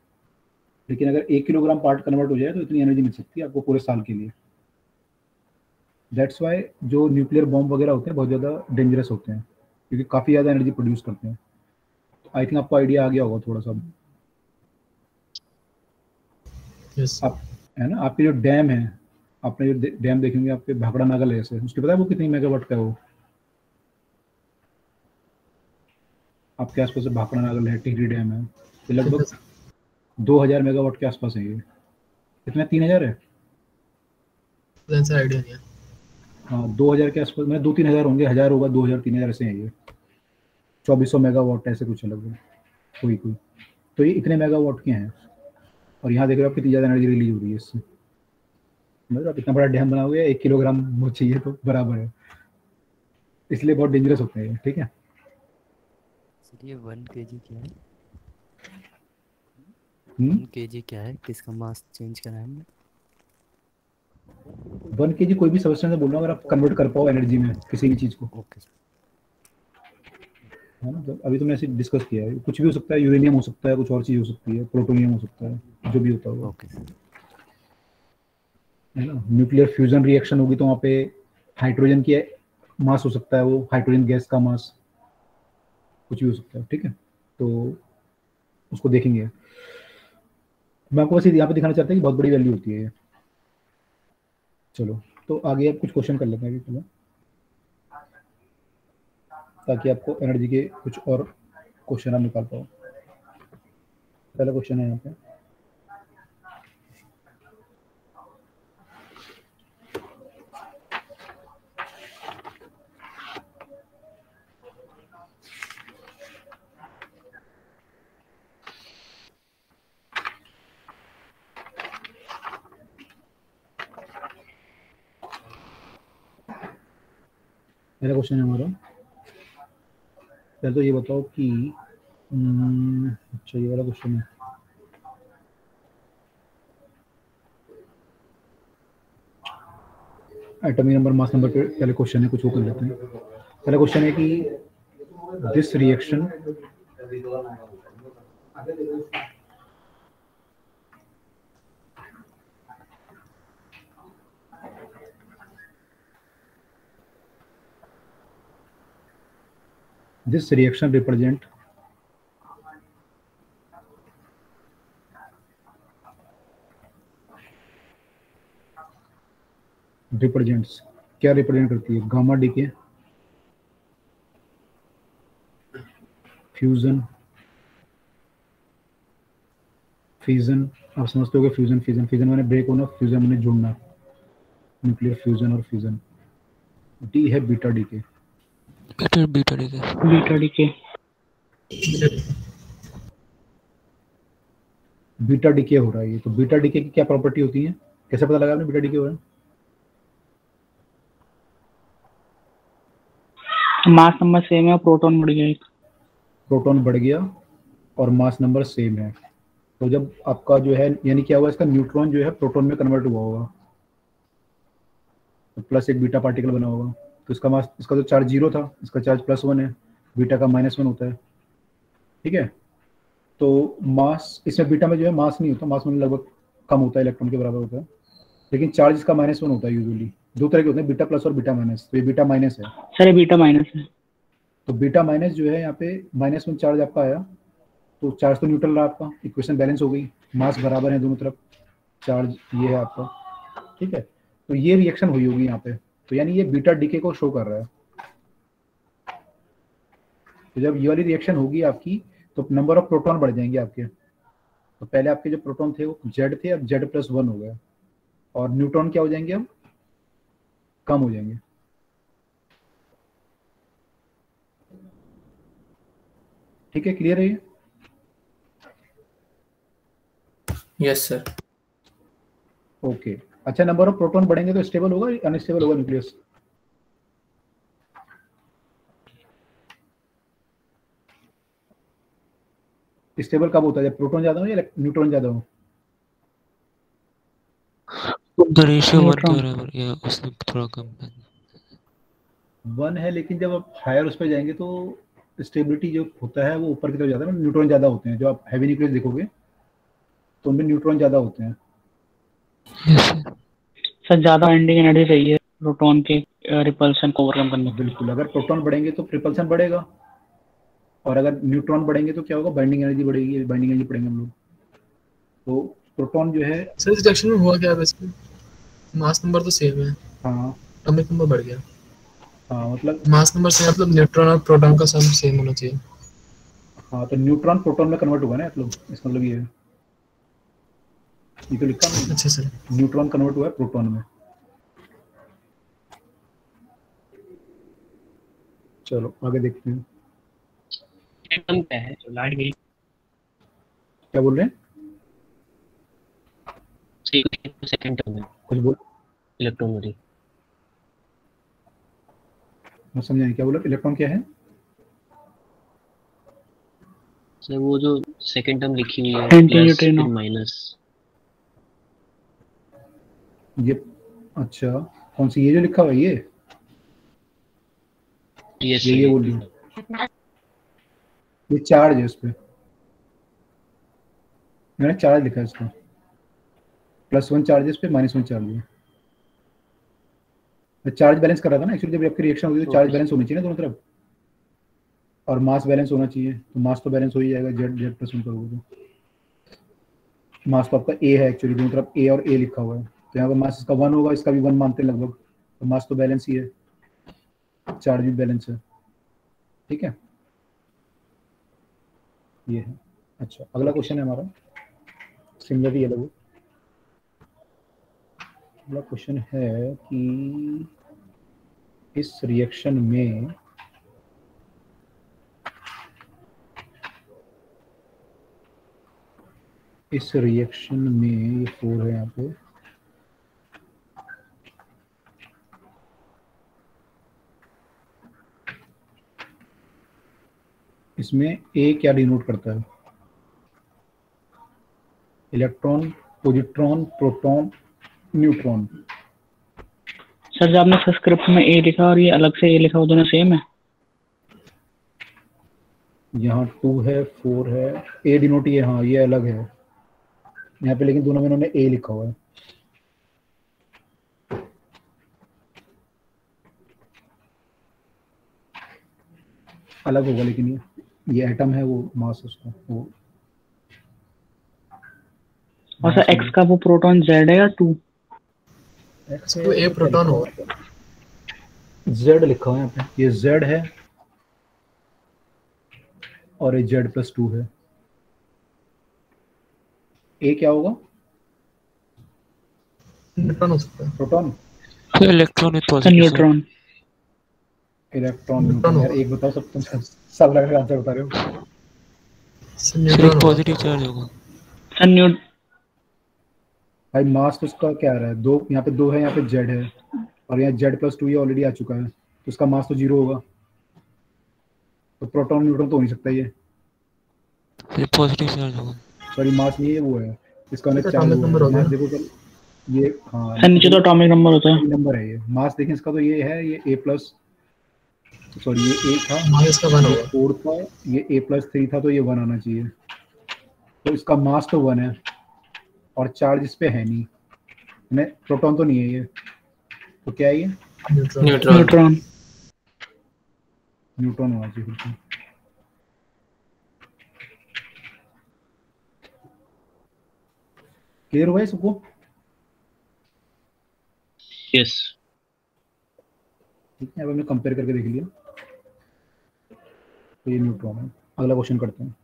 लेकिन अगर 1 किलोग्राम पार्ट कन्वर्ट हो जाए तो इतनी एनर्जी मिल सकती है आपको पूरे साल के लिए। दैट्स वाई जो न्यूक्लियर बॉम्ब वगैरह होते हैं बहुत ज़्यादा डेंजरस होते हैं, क्योंकि काफ़ी ज़्यादा एनर्जी प्रोड्यूस करते हैं। आई थिंक आपको आइडिया आ गया होगा थोड़ा सा। Yes. आप है ना, आपके जो डैम है, आपने जो डैम देखेंगे आपके भाखड़ा नागल है, ऐसे उसके पता है वो कितनी मेगावाट का है? वो आपके आसपास से भाखड़ा नागल है, टिहरी डैम है, ये लगभग 2000 मेगावाट के आसपास है। ये कितना, 3000 है? That's an idea. Yeah. हाँ, 2000 के आसपास, मतलब 2-3 हज़ार होंगे, 1000 होगा, 2000-3000 ऐसे हैं ये। 2400 मेगावाट ऐसे कुछ है लगभग, कोई तो ये इतने मेगावाट के हैं। और यहाँ देख रहे हो आप कितनी ज़्यादा एनर्जी रिलीज हो रही है इससे। मतलब आप इतना बड़ा डैम बनाओगे, 1 किलोग्राम वो चाहिए तो बराबर है, इसलिए बहुत डेंजरस होते हैं। ठीक है, सर ये 1 kg क्या है? 1 1 kg क्या है? किसका मास चेंज करा है हमने? 1 kg कोई भी सब्सटेंस बोल रहा हूँ, अगर आप कन्वर्ट कर पाओ एनर्जी में किसी भी चीज़ को, ओके सर। है ना। तो अभी तुमने ऐसे डिस्कस किया है, कुछ भी हो सकता है, यूरेनियम हो सकता है, कुछ और चीज़ हो सकती है, प्लूटोनियम हो सकता है, जो भी होता होगा, ओके सर। है ना। न्यूक्लियर फ्यूजन रिएक्शन होगी तो वहाँ पे हाइड्रोजन की मास हो सकता है, वो हाइड्रोजन गैस का मास, कुछ भी हो सकता है। ठीक है, तो उसको देखेंगे। मैं आपको बस यहाँ पे दिखाना चाहता हूँ कि बहुत बड़ी वैल्यू होती है ये। चलो, तो आगे आप कुछ क्वेश्चन कर लेते हैं अभी पहले, ताकि आपको एनर्जी के कुछ और क्वेश्चन आप निकाल पाओ। पहला क्वेश्चन है यहाँ पे, पहला क्वेश्चन है हमारा। पहले तो ये बताओ कि अच्छा, ये वाला क्वेश्चन है। एटॉमिक नंबर, मास नंबर पे पहले क्वेश्चन है, कुछ वो कर लेते हैं। पहला क्वेश्चन है कि this reaction this reaction represent represents, क्या रिप्रेजेंट करती है? Gamma decay, fusion, fission. आप समझते हो फ्यूजन, फिजन मैंने ब्रेक होना, फ्यूजन मैंने जुड़ना, न्यूक्लियर फ्यूजन और फिजन। डी है beta decay, beta decay. Beta decay. Beta decay हो रहा है ये। तो बीटा डीके की क्या प्रॉपर्टी होती है, कैसे पता लगा आपने बीटा डीके हो रहा है? मास नंबर सेम है, प्रोटॉन बढ़ गया एक। प्रोटॉन बढ़ गया और मास नंबर सेम है, तो जब आपका जो है यानी क्या हुआ, इसका न्यूट्रॉन जो है प्रोटॉन में कन्वर्ट हुआ होगा, तो प्लस एक बीटा पार्टिकल बना होगा। तो इसका मास, इसका तो चार्ज 0 था, इसका चार्ज +1 है, बीटा का -1 होता है। ठीक है, तो मास इसमें बीटा में जो है मास नहीं होता, मास में लगभग कम होता है, इलेक्ट्रॉन के बराबर होता है, लेकिन चार्ज इसका -1 होता है। यूजुअली दो तरह के होते हैं, बीटा प्लस और बीटा माइनस। तो ये बीटा माइनस है सर, ये बीटा माइनस है। तो बीटा माइनस जो है यहाँ पे -1 चार्ज आपका आया, तो चार्ज तो न्यूट्रल रहा आपका, इक्वेशन बैलेंस हो गई, मास बराबर है दोनों तरफ, चार्ज ये है आपका। ठीक है, तो ये रिएक्शन हुई होगी यहाँ पे, तो यानी ये बीटा डीके को शो कर रहा है। तो जब ये वाली रिएक्शन होगी आपकी, तो नंबर ऑफ प्रोटॉन बढ़ जाएंगे आपके। तो पहले आपके जो प्रोटॉन थे वो Z थे, अब Z+1 हो गया, और न्यूट्रॉन क्या हो जाएंगे, अब कम हो जाएंगे। ठीक है, क्लियर है ये? Yes sir. ओके, अच्छा, नंबर ऑफ प्रोटॉन बढ़ेंगे तो स्टेबल होगा, अनस्टेबल होगा न्यूक्लियस? स्टेबल कब होता है, जब प्रोटॉन ज्यादा हो या न्यूट्रॉन ज्यादा हो? उनका रेशियो 1 न्यूट्रॉन। के बराबर या उससे थोड़ा कम है। 1 है, लेकिन जब आप हायर उस पर जाएंगे तो स्टेबिलिटी जो होता है वो ऊपर की तरफ जाता है ना, न्यूट्रॉन ज्यादा होते हैं। जो आप हैवी न्यूक्लियस देखोगे तो उनमें न्यूट्रॉन ज्यादा होते हैं। Yes, sir. सर, ज्यादा बाइंडिंग एनर्जी चाहिए प्रोटॉन के रिपल्शन को ओवरकम करने के लिए। बिल्कुल, अगर प्रोटॉन बढ़ेंगे तो रिपल्शन बढ़ेगा, और अगर न्यूट्रॉन बढ़ेंगे तो क्या होगा, बाइंडिंग एनर्जी बढ़ेगी। बाइंडिंग एनर्जी पढ़ेंगे हम लोग। तो प्रोटॉन जो है, सर इस रिएक्शन में हुआ क्या है वैसे? मास नंबर तो सेम है, हाँ एटॉमिक नंबर बढ़ गया। हाँ, मतलब मास नंबर से मतलब न्यूट्रॉन और प्रोटॉन का सम सेम होना चाहिए। हाँ, तो न्यूट्रॉन प्रोटॉन में कन्वर्ट होगा ना, मतलब इसका मतलब ये है, ये तो लिखा नहीं, अच्छा सर। न्यूट्रॉन कन्वर्ट हुआ है प्रोटॉन में। चलो आगे देखते हैं क्या है जो लाइट गई। क्या बोल रहे हैं, सेकंड टर्म में कुछ बोल, इलेक्ट्रॉन मैं समझा नहीं क्या बोला। इलेक्ट्रॉन क्या है सर, वो जो सेकंड टर्म लिखी हुई है एंटी प्लस न्यूट्रिनो। फिर माइनस। ये? अच्छा, कौन सी, ये जो लिखा हुआ है ये ये बोल रही हूँ, ये चार्ज है, उस पे मैंने चार्ज लिखा है इसका, +1 चार्ज है इस पे, -1 चार्ज है। मैं चार्ज बैलेंस कर रहा था ना एक्चुअली, जब आपकी रिएक्शन होगी तो चार्ज बैलेंस होनी चाहिए ना दोनों तरफ, और मास बैलेंस होना चाहिए। तो मास तो बैलेंस हो ही जाएगा, Z+1 करोगे तो। मास तो आपका A है एक्चुअली, दोनों तरफ A और A लिखा हुआ है, तो यहाँ पर मास इसका 1 होगा, इसका भी 1 मानते हैं लगभग, तो मास तो बैलेंस ही है, चार्ज भी बैलेंस है। ठीक है, ये है। अच्छा, अगला क्वेश्चन है हमारा, सिमिलरली अलग हो। अगला क्वेश्चन है कि इस रिएक्शन में ये 4 है यहाँ पे, इसमें A क्या डिनोट करता है, electron, positron, proton, neutron. Sir, जो आपने स्क्रिप्ट में ए लिखा और ये अलग से ए लिखा, वो दोनों सेम है? यहाँ 2 है, 4 है, A डिनोट ये, हाँ ये अलग है यहाँ पे, लेकिन दोनों में इन्होंने A लिखा हुआ है। अलग होगा, लेकिन ये एटम है, वो मास उसका वो। और सर, एक्स का वो प्रोटॉन Z है या 2? तो ए प्रोटॉन होगा। Z लिखा हुआ है यहाँ पे, ये Z है और ये Z+2 है। A क्या होगा, न्यूट्रॉन हो सकता है। प्रोटॉन, तो electron with sir, positive neutron. Electron, neutron neutron. यार होगा। एक बताओ, सब तुम सब लग रहा आंसर बता रहे हो। सर सर न्यूट्रॉन एक होगा। पॉजिटिव चार्ज होगा। सर, भाई मास तो उसका क्या आ रहा है, 2, यहाँ पे 2 है, यहाँ पे Z है, और यहाँ Z+2 ये ऑलरेडी आ चुका है, तो उसका मास तो 0 होगा, तो प्रोटॉन न्यूट्रॉन तो हो नहीं सकता ये। फिर पॉजिटिव चार्ज होगा। सॉरी मास नहीं है, वो है इसका ये तो चार्ज atomic number हो गया। मास देखो सर, ये हाँ सर नीचे तो एटॉमिक नंबर होता है। नंबर है ये। मास देखें इसका तो ये है, ये A+, सॉरी ये A था, मास इसका 1 ये होगा। 4 था, ये A+3 था, तो ये 1 आना चाहिए। तो इसका मास तो 1 है और चार्ज इस पे है नहीं, प्रोटॉन तो नहीं है ये, तो क्या है ये? न्यूट्रॉन। न्यूट्रॉन। न्यूट्रॉन। न्यूट्रॉन होना चाहिए बिल्कुल। क्लियर हुआ है सबको? यस। ठीक है, अब हमने कंपेयर करके देख लिया, तो ये न्यूट्रॉन है। अगला क्वेश्चन करते हैं।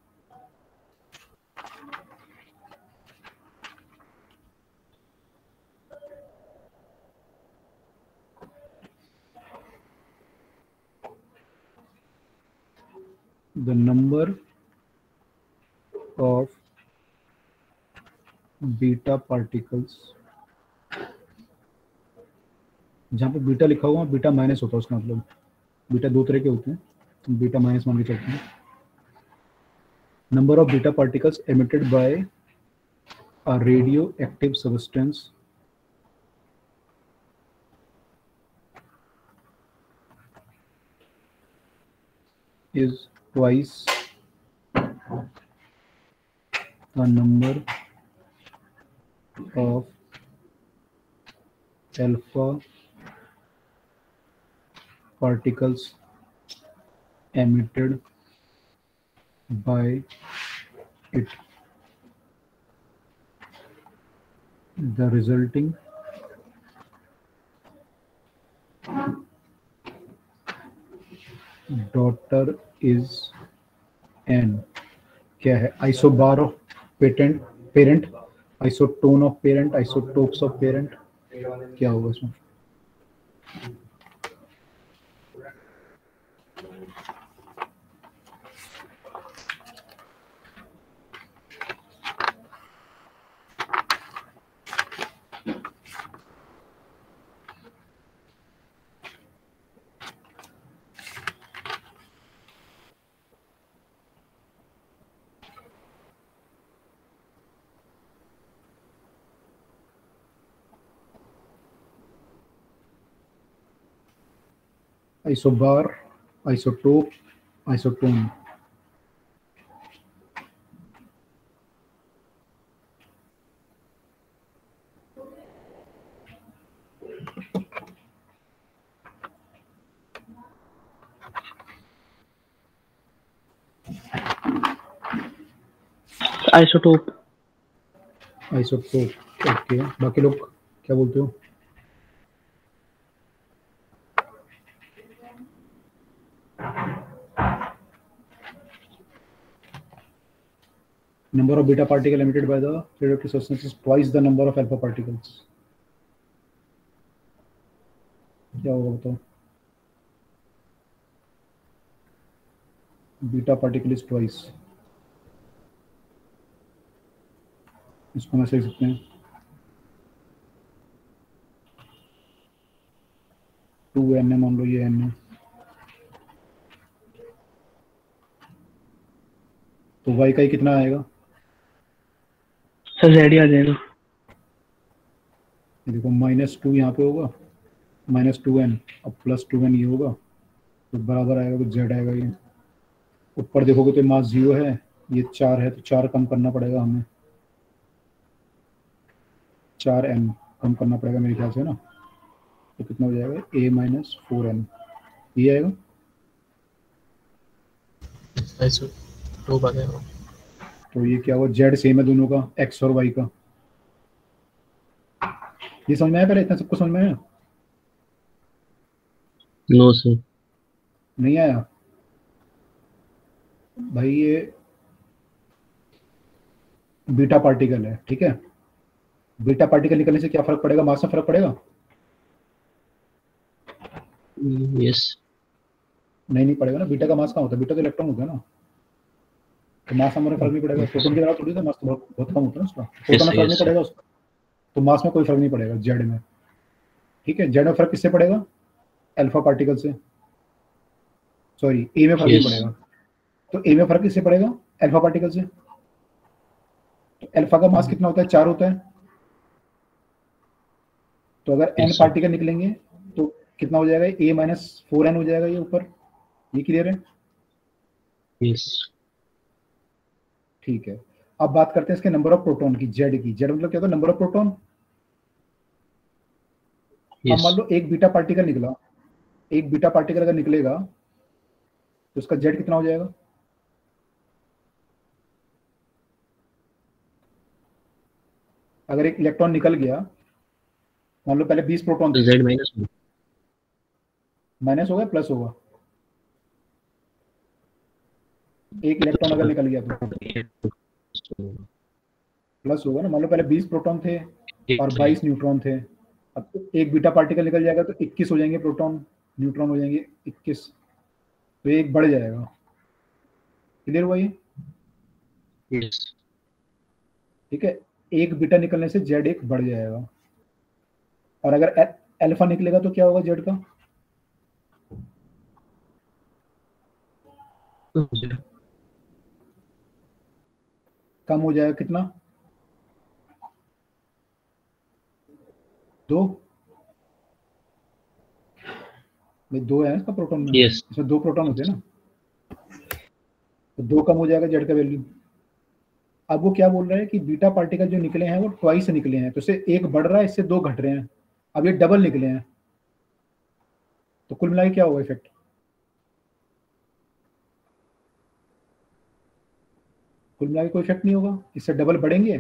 The number of beta particles, जहाँ पे बीटा लिखा हुआ बीटा माइनस होता है, उसका मतलब बीटा दो तरह के होते हैं, बीटा माइनस मान के चलते हैं। Number of beta particles emitted by a radio active substance is twice the number of alpha particles emitted by it. The resulting daughter is n, क्या है? Isobar of parent, isotone of parent, isotopes of parent, क्या होगा इसमें? Isobar, isotope, isotone. Isotope. Isotope, okay. बाकी लोग क्या बोलते हो? Number of beta particle emitted by the radioactive substance is twice the number of alpha particles. क्या होगा बताओ? बीटा पार्टिकल इज ट्वाइस, इसको मैं लिख सकते हैं 2n, मान लो ये n है, तो y का ही कितना आएगा? सर जेड ही आ जाएगा। देखो -2 यहाँ पे होगा, -2n, अब +2n ये होगा, तो बराबर आएगा, तो z आएगा। ये ऊपर देखोगे तो मास 0 है, ये 4 है, तो 4 कम करना पड़ेगा हमें, 4n कम करना पड़ेगा मेरे ख्याल से ना, तो कितना हो जाएगा? a-4n, ये आएगा। आइसोटोप आ जाएगा। तो ये क्या हुआ? z सेम है दोनों का, x और y का। ये समझ में आया? पहले इतना सबको समझ में आया? No sir. नहीं आया भाई? ये बीटा पार्टिकल है, ठीक है। बीटा पार्टिकल निकलने से क्या फर्क पड़ेगा? मास में फर्क पड़ेगा? यस। नहीं पड़ेगा ना। बीटा का मास कहाँ होता है? बीटा तो इलेक्ट्रॉन होता है ना, तो मास में फर्क नहीं पड़ेगा। प्रोटॉन की तरह थोड़ी, मास तो बहुत कम होता है उसका, प्रोटॉन में फर्क नहीं पड़ेगा उसका, तो मास में कोई फर्क नहीं पड़ेगा जेड में, ठीक है। जेड में फर्क किससे पड़ेगा? अल्फा पार्टिकल से, सॉरी ए में फर्क नहीं पड़ेगा, तो ए में फर्क किससे पड़ेगा? अल्फा पार्टिकल से। अल्फा का मास कितना होता है? 4 होता है। तो अगर n Yes, sir. पार्टिकल निकलेंगे तो कितना हो जाएगा? a माइनस 4n हो जाएगा ये ऊपर। ये क्लियर है? Yes. ठीक है। अब बात करते हैं इसके नंबर ऑफ प्रोटॉन की, जेड की। जेड मतलब क्या होता है? Number of proton. अब Yes. मान लो एक बीटा पार्टिकल निकला, एक बीटा पार्टिकल अगर निकलेगा तो उसका जेड कितना हो जाएगा? अगर एक इलेक्ट्रॉन निकल गया, मान लो पहले 20 प्रोटॉन तो थे, Z माइनस माइनस होगा प्लस होगा? एक इलेक्ट्रॉन अगर निकल गया तो प्लस होगा ना। मान लो पहले 20 प्रोटॉन थे और 22 न्यूट्रॉन थे। अब तो एक बीटा पार्टिकल निकल जाएगा तो 21 हो जाएंगे प्रोटॉन, न्यूट्रॉन हो जाएंगे 21, तो एक बढ़ जाएगा। क्लियर हुआ ये? Yes. ठीक है। एक बीटा निकलने से जेड एक बढ़ जाएगा। और अगर अल्फा निकलेगा तो क्या होगा जेड का? कम हो जाएगा। कितना? 2। भाई 2 है इसका प्रोटॉन में। Yes. इसमें 2 प्रोटॉन होते हैं ना, तो 2 कम हो जाएगा जेड का वैल्यू। अब वो क्या बोल रहा है कि बीटा पार्टिकल जो निकले हैं वो ट्वाइस निकले हैं, तो इससे एक बढ़ रहा है, इससे 2 घट रहे हैं। अब ये डबल निकले हैं, तो कुल मिला के क्या होगा इफेक्ट? कुल मिला के कोई इफेक्ट नहीं होगा। इससे डबल बढ़ेंगे,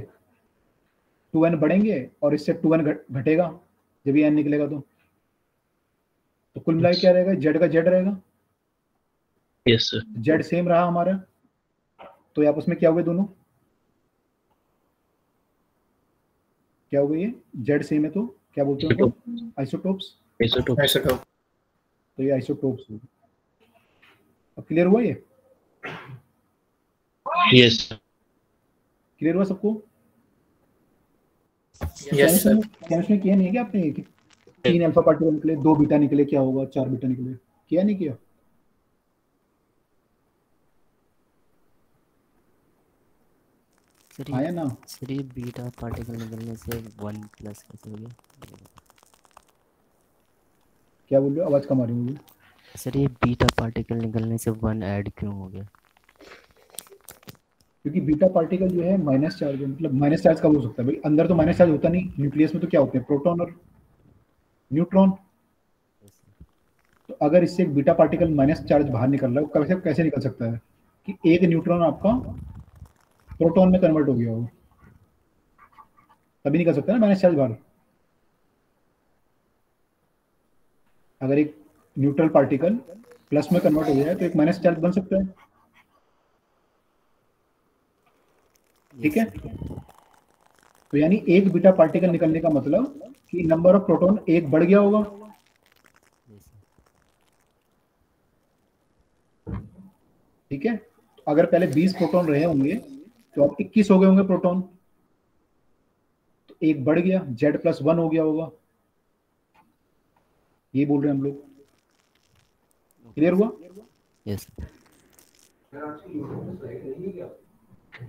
2n बढ़ेंगे, और इससे 2n घटेगा जब ये n निकलेगा तो कुल मिला के क्या रहेगा? जेड का जेड रहेगा। Yes, sir. जेड सेम रहा हमारा, तो ये आपस में क्या हुए दोनों? क्या हो गई? ये जेड सेम है तो क्या बोलते हैं उनको? आइसोटोप्स। Isotope. आइसोटोप। तो ये आइसोटोप्स हो। अब क्लियर हुआ? ये Yes. sir. क्लियर हुआ सबको? Yes sir. केमिस्ट्री में किया नहीं है क्या आपने कि 3 अल्फा पार्टिकल निकले, 2 बीटा निकले, क्या होगा? 4 बीटा निकले, किया नहीं किया? सर आया ना? सर ये बीटा पार्टिकल निकलने से 1 प्लस कैसे हो गया? क्या बोल रहे हो? आवाज कम आ रही है मुझे। सर ये बीटा पार्टिकल निकलने से 1 ऐड क्यों हो गया? क्योंकि बीटा पार्टिकल जो है माइनस चार्ज है। मतलब माइनस चार्ज कब हो सकता है भाई? अंदर तो माइनस चार्ज होता नहीं, न्यूक्लियस में तो क्या होते हैं? प्रोटॉन और न्यूट्रॉन। तो अगर इससे एक बीटा पार्टिकल माइनस चार्ज बाहर निकल रहा है, वो कैसे कैसे निकल सकता है कि एक न्यूट्रॉन आपका प्रोटॉन में कन्वर्ट हो गया हो? तभी निकल सकता है ना माइनस चार्ज बाहर। अगर एक न्यूट्रल पार्टिकल प्लस में कन्वर्ट हो जाए तो एक माइनस चार्ज बन सकता है। ठीक है। तो यानी एक बीटा पार्टिकल निकलने का मतलब कि नंबर ऑफ प्रोटॉन एक बढ़ गया होगा। ठीक है। तो अगर पहले 20 प्रोटॉन रहे होंगे तो अब 21 हो गए होंगे प्रोटॉन, तो एक बढ़ गया, जेड प्लस 1 हो गया होगा। ये बोल रहे हैं हम लोग। क्लियर हुआ? यस।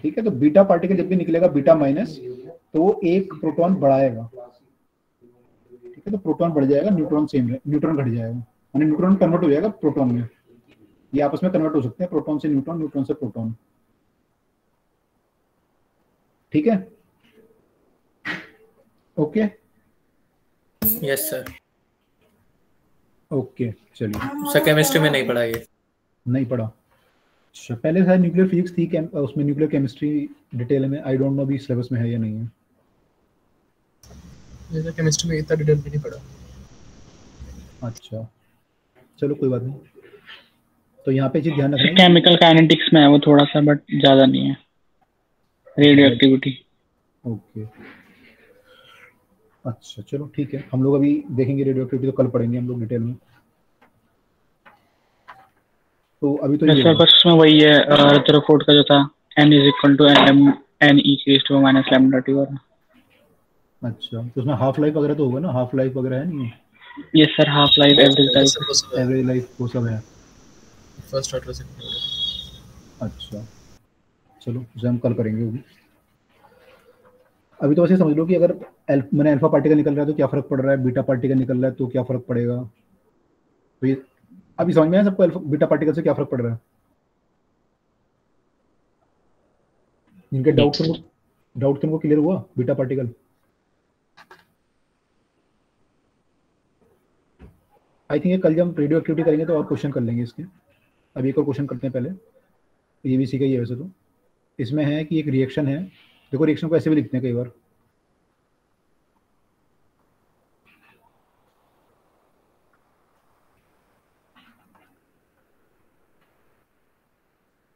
ठीक है। तो बीटा पार्टिकल जब भी निकलेगा बीटा माइनस, तो वो एक प्रोटॉन बढ़ाएगा। ठीक है। तो प्रोटॉन बढ़ जाएगा, न्यूट्रॉन सेम है, न्यूट्रॉन घट जाएगा, यानी न्यूट्रॉन कन्वर्ट हो जाएगा प्रोटॉन में। ये आपस में कन्वर्ट हो सकते हैं, प्रोटॉन से न्यूट्रॉन, न्यूट्रॉन से प्रोटॉन। ठीक है। ओके। Yes sir. ओके चलिए। सर केमिस्ट्री में नहीं पढ़ा ये? नहीं पढ़ा। अच्छा, पहले शायद न्यूक्लियर फिजिक्स थी, उसमें न्यूक्लियर केमिस्ट्री डिटेल में, आई डोंट नो अभी सिलेबस में है या नहीं है। ये केमिस्ट्री में इतना डिटेल भी नहीं पढ़ा। अच्छा चलो कोई बात नहीं। तो यहाँ पे चीज ध्यान रखना है। केमिकल काइनेटिक्स में है वो थोड़ा सा, बट ज्यादा नहीं है। Radio activity. ओके अच्छा चलो ठीक है। हम लोग अभी देखेंगे रेडियो एक्टिविटी, तो कल पढ़ेंगे हम लोग डिटेल में। तो अभी तो ये सर बस उसमें वही है रदरफोर्ड का जो था, n = n(e⁻λT) वाला। अच्छा, तो उसमें हाफ लाइफ वगैरह तो होगा ना? हाफ लाइफ वगैरह है नहीं? ये sir half life, average life वो सब है। First order second order. अच्छा चलो उसे हम कल करेंगे वो भी। अभी तो वैसे समझ लो कि अगर मैंने अल्फा पार्टिकल निकल रहा है तो क्या फर्क पड़ रहा है, बीटा पार्टिकल निकल रहा है तो क्या फर्क पड़ेगा। तो ये अभी समझ में आया सबको अल्फा बीटा पार्टिकल से क्या फर्क पड़ रहा है। जिनके डाउट तुमको क्लियर हुआ बीटा पार्टिकल। आई थिंक कल जब हम रेडियो एक्टिविटी करेंगे तो और क्वेश्चन कर लेंगे इसके। अभी एक और क्वेश्चन करते हैं पहले, ये भी सीखा ही है वैसे तो। इसमें है कि एक रिएक्शन है, देखो रिएक्शन को ऐसे भी लिखते हैं कई बार,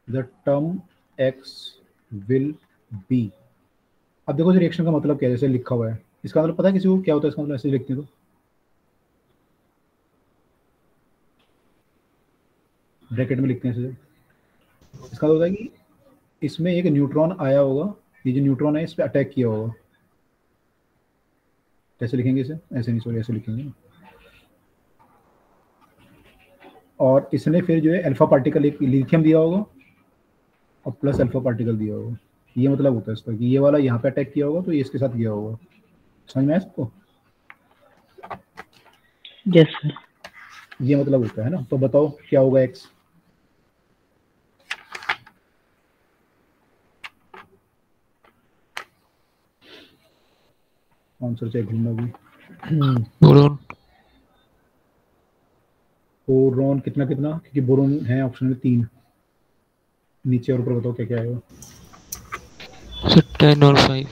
the term x will be. अब देखो रिएक्शन का मतलब क्या है, जैसे लिखा हुआ है, इसका मतलब पता है किसी को क्या होता है इसका मतलब, ऐसे लिखते हैं तो ब्रैकेट में लिखते हैं ऐसे। इसका मतलब होता है कि इसमें एक न्यूट्रॉन आया होगा, ये जो न्यूट्रॉन है इस पर अटैक किया होगा। कैसे लिखेंगे इसे, ऐसे नहीं सॉरी ऐसे लिखेंगे। और इसने फिर जो है अल्फा पार्टिकल एक लिथियम दिया होगा और प्लस अल्फा पार्टिकल दिया होगा। ये मतलब होता है इसका कि ये वाला यहाँ पे अटैक किया होगा तो ये इसके साथ गया होगा। समझ में आया सबको? Yes sir. ये मतलब होता है ना। तो बताओ क्या होगा x। आंसर चेक करना भी। बोरोन। बोरोन कितना कितना, क्योंकि बोरोन है ऑप्शन में 3, नीचे और ऊपर बताओ क्या क्या आएगा। सर 10 और 5।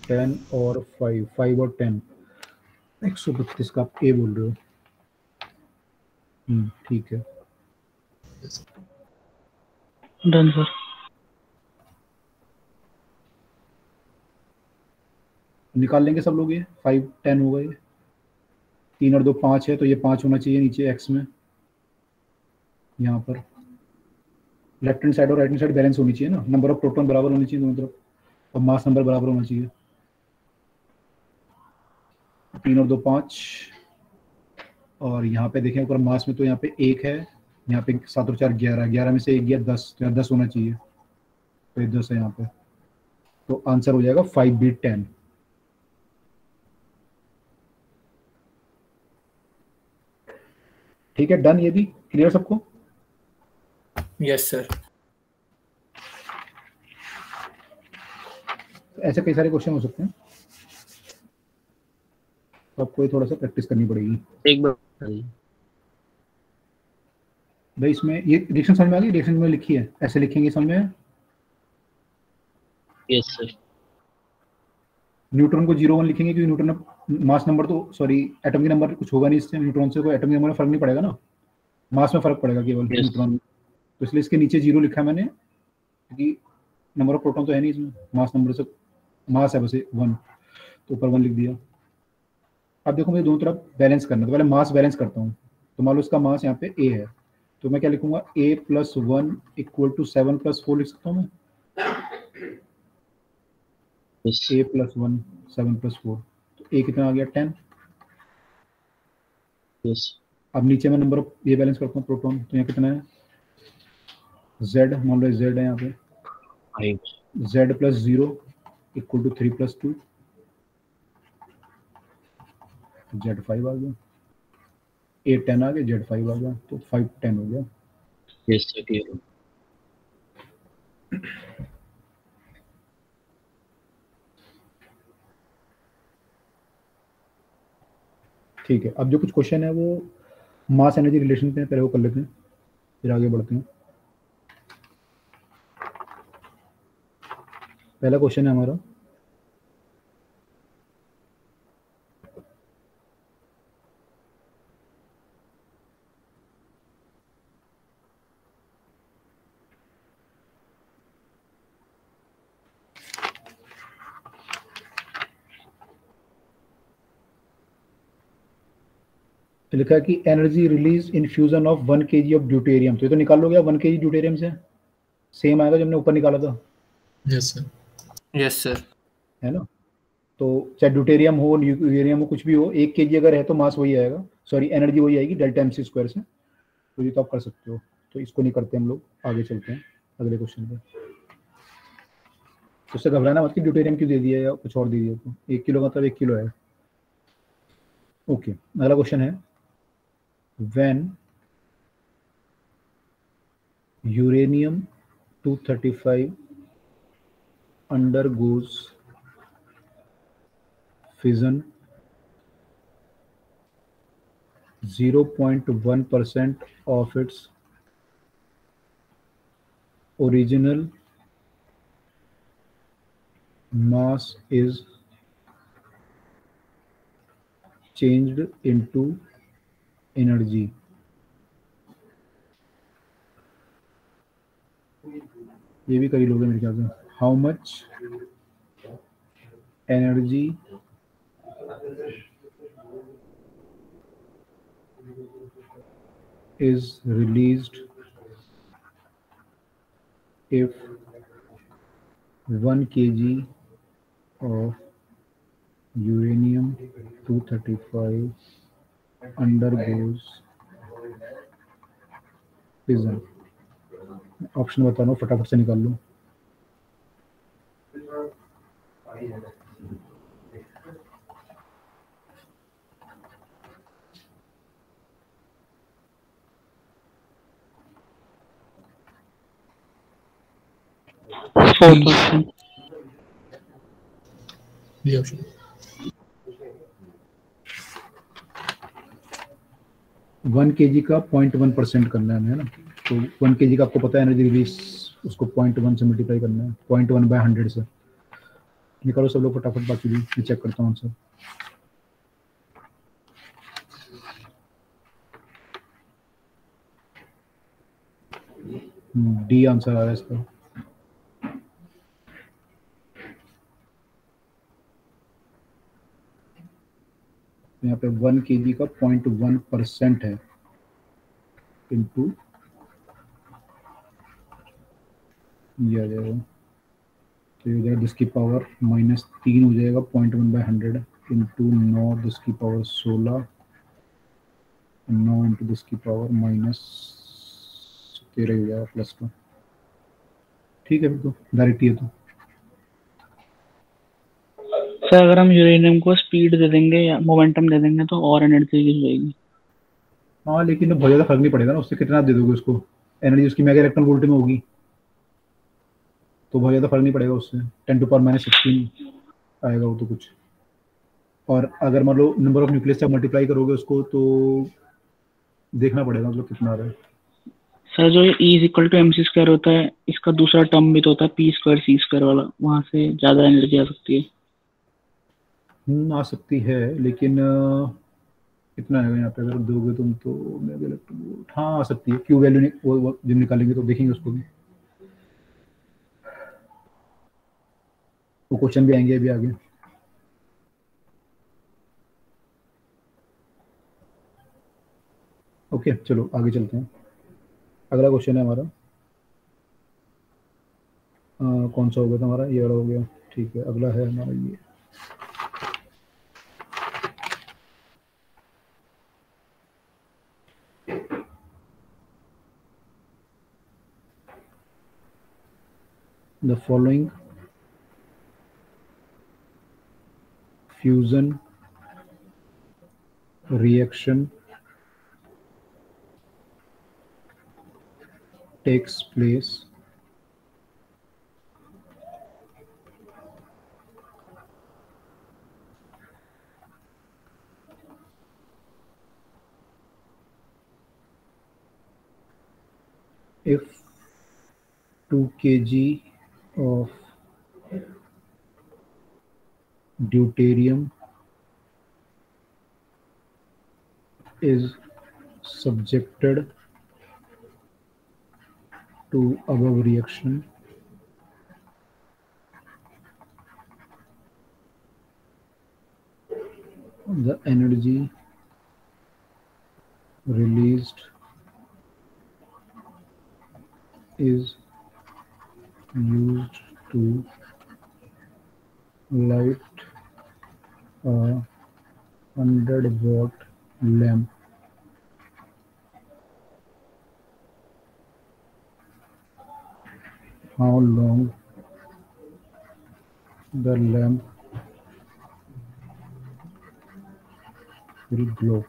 10 और 5, 5 और 10, 132 का आप ए बोल रहे हो। ठीक है डन सर। निकाल लेंगे सब लोग। ये 5 10 होगा, ये 3 और 2 5 है तो ये 5 होना चाहिए नीचे x में। यहाँ पर लेफ्ट हैंड साइड और राइट हैंड साइड बैलेंस होनी चाहिए ना, नंबर ऑफ प्रोटॉन बराबर होनी चाहिए दोनों तरफ और मास नंबर बराबर होना चाहिए। 3 और 2 5 और यहाँ पे देखें ऊपर मास में तो यहाँ पे 1 है, यहाँ पे 7 और 4 11, 11 में से 1 गया 10, तो 10 होना चाहिए तो ये 10 है यहाँ पे। तो आंसर हो जाएगा 5b10। ठीक है डन, ये भी क्लियर सबको। Yes sir. ऐसे कई सारे क्वेश्चन हो सकते हैं तो आपको ये थोड़ा सा प्रैक्टिस करनी पड़ेगी। एक बार बताइए। भाई इसमें ये रिएक्शन समझ में आ गई, रिएक्शन में लिखी है ऐसे लिखेंगे समझ में। Yes sir. न्यूट्रॉन को 0 1 लिखेंगे क्योंकि न्यूट्रॉन मास नंबर तो सॉरी एटॉमिक नंबर कुछ होगा नहीं, इससे न्यूट्रॉन से कोई एटॉमिक नंबर में फर्क नहीं पड़ेगा ना, मास में फर्क पड़ेगा केवल Yes. न्यूट्रॉन। तो इसलिए इसके नीचे 0 लिखा है मैंने, क्योंकि नंबर ऑफ प्रोटॉन तो है नहीं इसमें, मास नंबर से मास है बस 1 तो ऊपर 1 लिख दिया। अब देखो मुझे दोनों तरफ बैलेंस करना, तो पहले मास बैलेंस करता हूँ। तो मान लो इसका मास यहाँ पे a है तो मैं क्या लिखूंगा a + 1 = 7 + 4 लिख सकता हूँ मैं। Yes. a + 1 7 + 4 तो a कितना आ गया 10। Yes. अब नीचे मैं नंबर ऑफ ये बैलेंस करता हूँ प्रोटॉन, तो यहाँ कितना है z, मान लो z है यहाँ पे 5. z + 0 = 3 + 2 z 5 आ गया, a 10 आ गया z 5 आ गया तो 5 10 हो गया। Yes sir, clear. ठीक है अब जो कुछ क्वेश्चन है वो मास एनर्जी रिलेशन पे पहले वो कर लेते हैं फिर आगे बढ़ते हैं। पहला क्वेश्चन है हमारा, लिखा है कि energy release in fusion of 1 kg of deuterium. तो ये तो निकाल लोगे 1 kg ड्यूटेरियम से सेम आएगा जो हमने ऊपर निकाला था, यस सर। Yes sir. है ना। तो चाहे ड्यूटेरियम हो न्यूक्लियरियम हो कुछ भी हो, 1 kg अगर है तो मास वही आएगा, सॉरी एनर्जी वही आएगी Δmc² से। तो ये तो आप कर सकते हो, तो इसको नहीं करते हम लोग, आगे चलते हैं अगले क्वेश्चन पे। तो उससे घबराना मत कि ड्यूटेरियम क्यों दे दिया या कुछ और दे दिया, तो 1 किलो मतलब 1 किलो है। ओके, अगला क्वेश्चन है when uranium 235 undergoes fission, 0.1% of its original mass is changed into energy. ये भी कई लोग हैं मेरे ख्याल से। How much energy is released if 1 kg of uranium 235 undergoes fission? Option बता रहा हूँ, फटाफट से निकाल लो। Fourth option. B option. 1 kg का 0.1% करना है ना, तो 1 kg का आपको पता है एनर्जी रिलीज, उसको 0.1 से मल्टीप्लाई करना है, 0.1/100 से। निकालो सब लोग फटाफट, बाकी भी मैं चेक करता हूँ आंसर। डी आंसर आ रहा है इसका। यहाँ पे 1 kg का 0.1% है इंटू ये आ जाएगा, तो ये हो जाएगा 10 की पावर -3 हो जाएगा 0.1/100 इंटू 9 10 की पावर 16, 9 इंटू 10 की पावर -13 हो जाएगा प्लस का। ठीक है, तो डायरेक्ट ही है। तो सर अगर हम यूरेनियम को स्पीड दे देंगे या मोमेंटम दे देंगे तो और एनर्जी यूज होगी। हाँ, लेकिन बहुत ज़्यादा फर्क नहीं पड़ेगा ना, उससे कितना आप दे दोगे उसको, एनर्जी उसकी मेगा इलेक्ट्रॉन वोल्ट में होगी, तो बहुत ज़्यादा फर्क नहीं पड़ेगा उससे। 10⁻16 आएगा वो तो कुछ। और अगर मान लो नंबर ऑफ न्यूक्लियस से मल्टीप्लाई करोगे उसको, तो देखना पड़ेगा मतलब कितना आ रहा है। सर जो E equal to MC square होता है, इसका दूसरा टर्म भी तो होता है P स्क्वायर C स्क्वायर वाला, वहां से ज्यादा एनर्जी आ सकती है। आ सकती है, लेकिन कितना आएगा यहाँ पे अगर दोगे तुम तो मेगा इलेक्ट्रॉन वोल्ट। हाँ, आ सकती है। क्यू वैल्यू वो जब निकालेंगे तो देखेंगे उसको भी, वो क्वेश्चन भी आएंगे अभी आगे। ओके, चलो आगे चलते हैं। अगला क्वेश्चन है हमारा, कौन सा हो गया था हमारा, ये वाला हो गया। ठीक है, अगला है हमारा ये। The following fusion reaction takes place if 2 kg of deuterium is subjected to above reaction. The energy released is used to light a 100-watt lamp. How long the lamp will glow.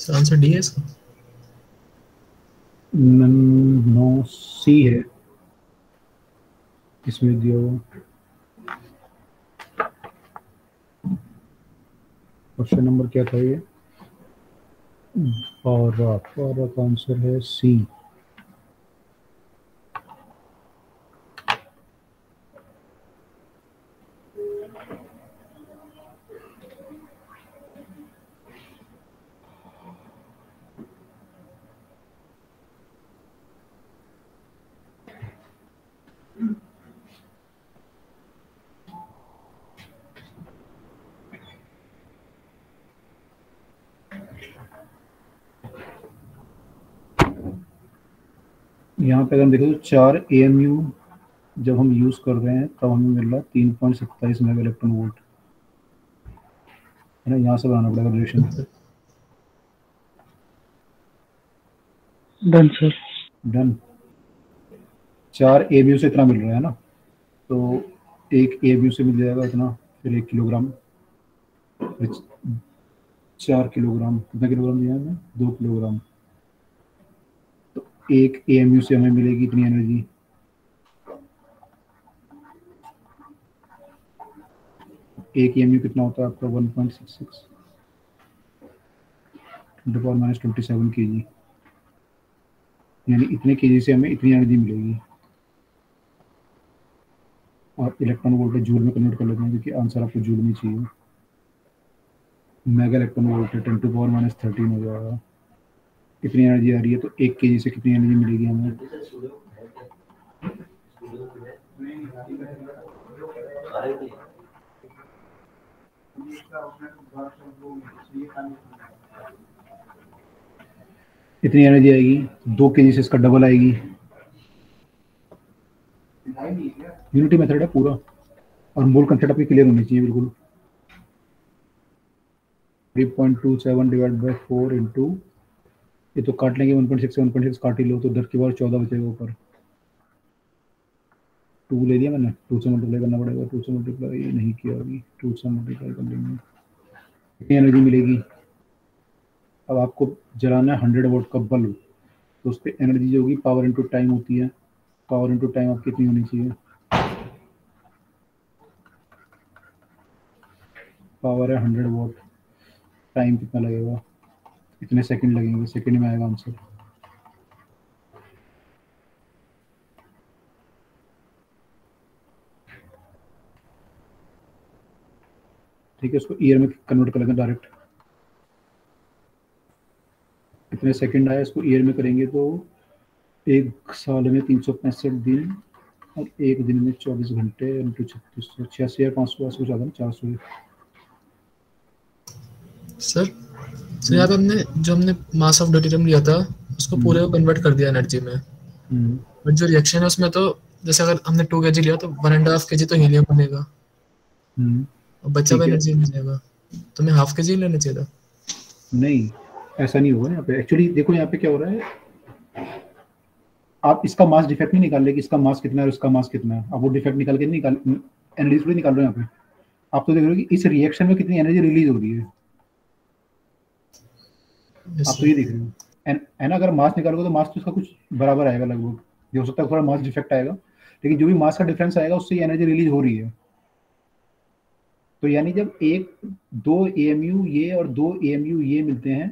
So answer D है इसका? No, सी है इसमें दिया हुआ। Question number क्या था ये? और आपका आंसर है सी। यहाँ पे अगर हम देखें तो 4 AMU जब हम यूज कर रहे हैं तब हमें मिल रहा है 3.27 मेगा इलेक्ट्रॉन वोल्ट, है ना। यहाँ से बनाना पड़ेगा relation. Done sir. Done. 4 AMU से इतना मिल रहा है ना, तो एक AMU से मिल जाएगा इतना, फिर 1 किलोग्राम, फिर 4 किलोग्राम, कितना किलोग्राम दिया है? 2 किलोग्राम। तो एक AMU से हमें मिलेगी इतनी एनर्जी। एक AMU कितना होता है आपका? 1.66 -27 kg, यानी इतने केजी से हमें इतनी एनर्जी मिलेगी। और इलेक्ट्रॉन वोल्ट जूल में कन्वर्ट कर लेते हैं क्योंकि आंसर आपको जूल में चाहिए। मेगा इलेक्ट्रॉन वोल्ट है 10⁻⁻13 हो जाएगा। कितनी एनर्जी आ रही है, तो 1 kg से कितनी एनर्जी मिलेगी हमें? कितनी एनर्जी आएगी? 2 kg से इसका डबल आएगी। यूनिटी मेथड है पूरा, और मोल कंसेप्ट आपकी क्लियर होनी चाहिए बिल्कुल। 3.27 डिवाइड बाय 4 इंटू, ये तो काट लेंगे 1.6 काट ही लो तो 10 के बाद 14 बचेगा ऊपर। 2 ले लिया मैंने, 2 से मल्टीप्लाई करना पड़ेगा। 2 से मल्टीप्लाई नहीं किया अभी, 2 से मल्टीप्लाई कर लेंगे। कितनी एनर्जी मिलेगी? अब आपको जलाना है 100 वोट का बल्ब, तो उस पर एनर्जी जो होगी पावर इंटू टाइम होती है। पावर इंटू टाइम आपकी कितनी होनी चाहिए? पावर है 100 वोट, टाइम कितना लगेगा? इतने सेकंड लगेंगे, सेकंड में आएगा आंसर। ठीक है, इसको ईयर में कन्वर्ट कर लेंगे डायरेक्ट। इतने सेकंड आया, इसको ईयर में करेंगे तो एक साल में 365 दिन और एक दिन में 24 घंटे इंटू 3600, 86,500 ऐसे कुछ आता है ना, 400। सर यहाँ पे हमने मास ऑफ ड्यूटेरियम लिया था उसको पूरे को कन्वर्ट कर दिया एनर्जी में, बट जो रिएक्शन है उसमें तो जैसे अगर हमने 2 kg लिया तो 1.5 kg तो हीलियम बनेगा और बचा हुआ एनर्जी मिलेगा, तो मैं ½ kg लेना चाहिए था। नहीं, ऐसा नहीं होगा यहाँ पे। एक्चुअली देखो यहाँ पे क्या हो रहा है, आप इसका मास डिफेक्ट नहीं निकाल रहे कि इसका मास कितना है और इसका मास कितना है। आप वो डिफेक्ट निकाल के निकाल एनर्जी थोड़ी निकाल रहे हो यहाँ पे। आप तो देख रहे हो कि इस रिएक्शन में कितनी एनर्जी रिलीज हो रही है। आप तो ये देख रहे हो है ना। अगर मास निकालोगे तो मास तो इसका कुछ बराबर आएगा लगभग, ये हो सकता है थोड़ा मास डिफेक्ट आएगा, लेकिन जो भी मास का डिफरेंस आएगा उससे एनर्जी रिलीज हो रही है। तो यानी जब 2 AMU ये और 2 AMU ये मिलते हैं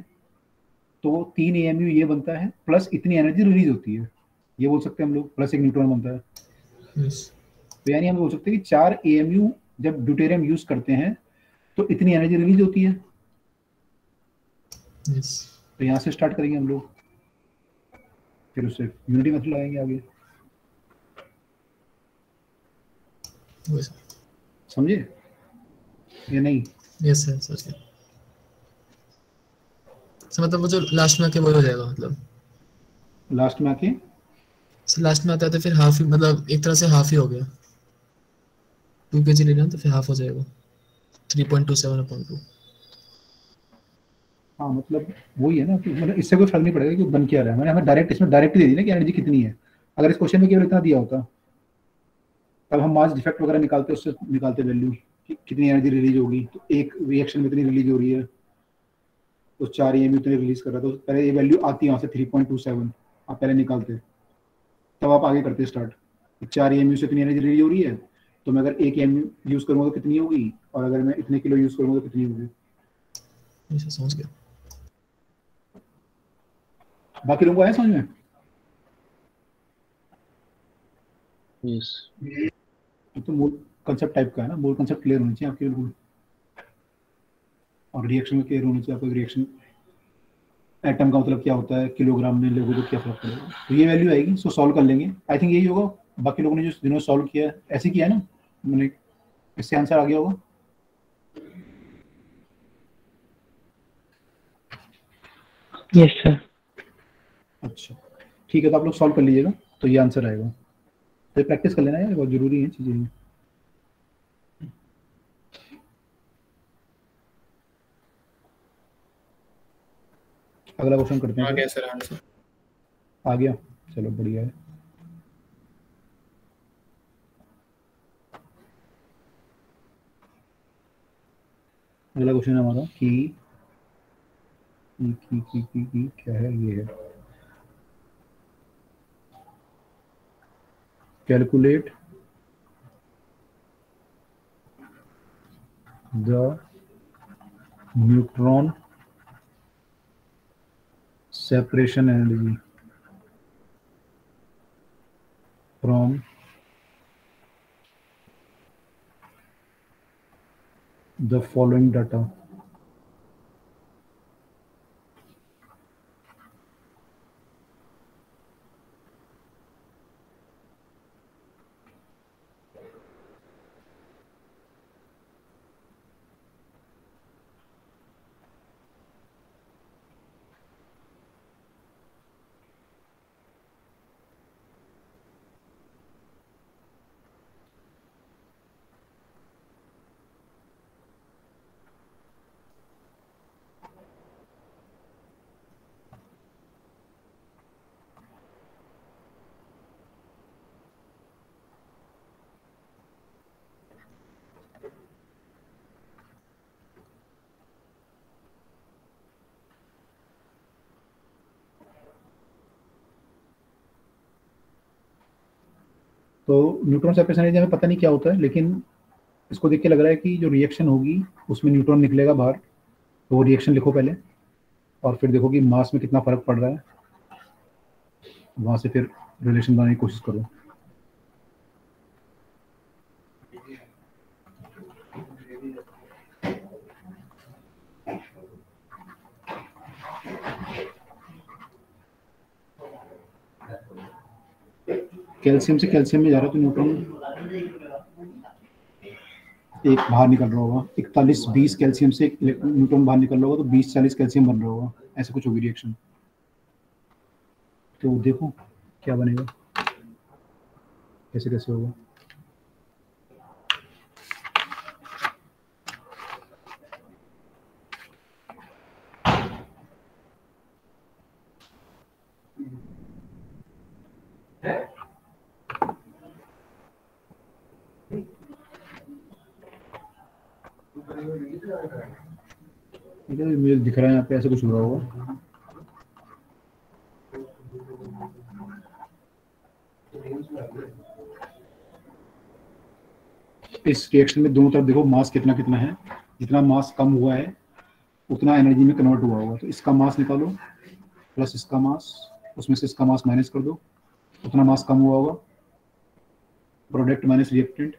तो 3 AMU ये बनता है, प्लस इतनी एनर्जी रिलीज होती है। ये बोल सकते हैं हम लोग, प्लस 1 न्यूट्रॉन बनता है। तो यानी हम बोल सकते हैं कि 4 AMU जब ड्यूटेरियम यूज करते हैं तो इतनी एनर्जी रिलीज होती है। तो यहाँ से स्टार्ट करेंगे हम लोग, फिर उससे यूनिटी मेथड लगाएंगे आगे। समझे या नहीं? यस सर, सर मतलब वो जो लास्ट में आके वो हो जाएगा, मतलब लास्ट में आके लास्ट में आता है तो फिर हाफ ही, मतलब एक तरह से हाफ ही हो गया। 2 kg लेना तो फिर हाफ हो जाएगा 3.27/2। हाँ, मतलब वही है ना कि मतलब इससे कोई फर्क नहीं पड़ेगा कि बन क्या रहा है। मैंने हमें डायरेक्ट इसमें डायरेक्ट दे दी ना कि एनर्जी कितनी है। अगर इस क्वेश्चन में केवल इतना दिया होता तब हम मास डिफेक्ट वगैरह निकालते, उससे निकालते वैल्यू कि कितनी एनर्जी रिलीज होगी, तो एक रिएक्शन में इतनी रिलीज हो रही है तो 4 AMU इतने रिलीज कर रहा है, तो पहले ये वैल्यू आती है वहाँ से 3.27 आप पहले निकालते, तब आप आगे करते स्टार्ट। 4 AMU से इतनी एनर्जी रिलीज हो रही है तो मैं अगर 1 AMU यूज करूँगा तो कितनी होगी, और अगर मैं इतने किलो यूज करूँगा तो कितनी होगी। समझ गया। बाकी लोगों को आया समझ में? यस। तो मूल कंसेप्ट टाइप का है ना, मूल कंसेप्ट क्लियर होनी चाहिए आपके बिल्कुल, और रिएक्शन में क्लियर होनी चाहिए आपको। रिएक्शन एटम का मतलब क्या होता है, किलोग्राम में लोगों को क्या फर्क पड़ेगा, तो ये वैल्यू आएगी। सो सॉल्व कर लेंगे, आई थिंक यही होगा। बाकी लोगों ने जो जिन्होंने सॉल्व किया है ऐसे किया है ना, मैंने इससे आंसर आ गया होगा। Yes sir. अच्छा ठीक है, तो आप लोग सॉल्व कर लीजिएगा तो ये आंसर आएगा। तो प्रैक्टिस कर लेना यार, बहुत जरूरी है चीजें। अगला क्वेश्चन करते हैं। आ गया सर आंसर। आ गया, चलो बढ़िया है। अगला क्वेश्चन है हमारा कि क्या है, ये है calculate the neutron separation energy from the following data। तो न्यूट्रॉन सेपरेशन एनर्जी हमें पता नहीं क्या होता है, लेकिन इसको देख के लग रहा है कि जो रिएक्शन होगी उसमें न्यूट्रॉन निकलेगा बाहर, तो वो रिएक्शन लिखो पहले और फिर देखो कि मास में कितना फर्क पड़ रहा है, वहां से फिर रिलेशन बनाने की कोशिश करो। कैल्शियम से कैल्शियम में जा रहा है तो न्यूट्रॉन एक बाहर निकल रहा होगा, 41-20 कैल्शियम से न्यूट्रॉन बाहर निकल रहा होगा, तो 20-40 कैल्शियम बन रहा होगा, ऐसे कुछ होगी रिएक्शन। तो देखो क्या बनेगा, कैसे कैसे होगा। मुझे दिख रहा है यहाँ पे ऐसे कुछ हो रहा होगा। इस रिएक्शन में दोनों तरफ देखो मास कितना कितना है, जितना मास कम हुआ है उतना एनर्जी में कन्वर्ट हुआ होगा। तो इसका मास निकालो प्लस इसका मास, उसमें से इसका मास माइनस कर दो, उतना मास कम हुआ होगा। प्रोडक्ट माइनस रिएक्टेंट,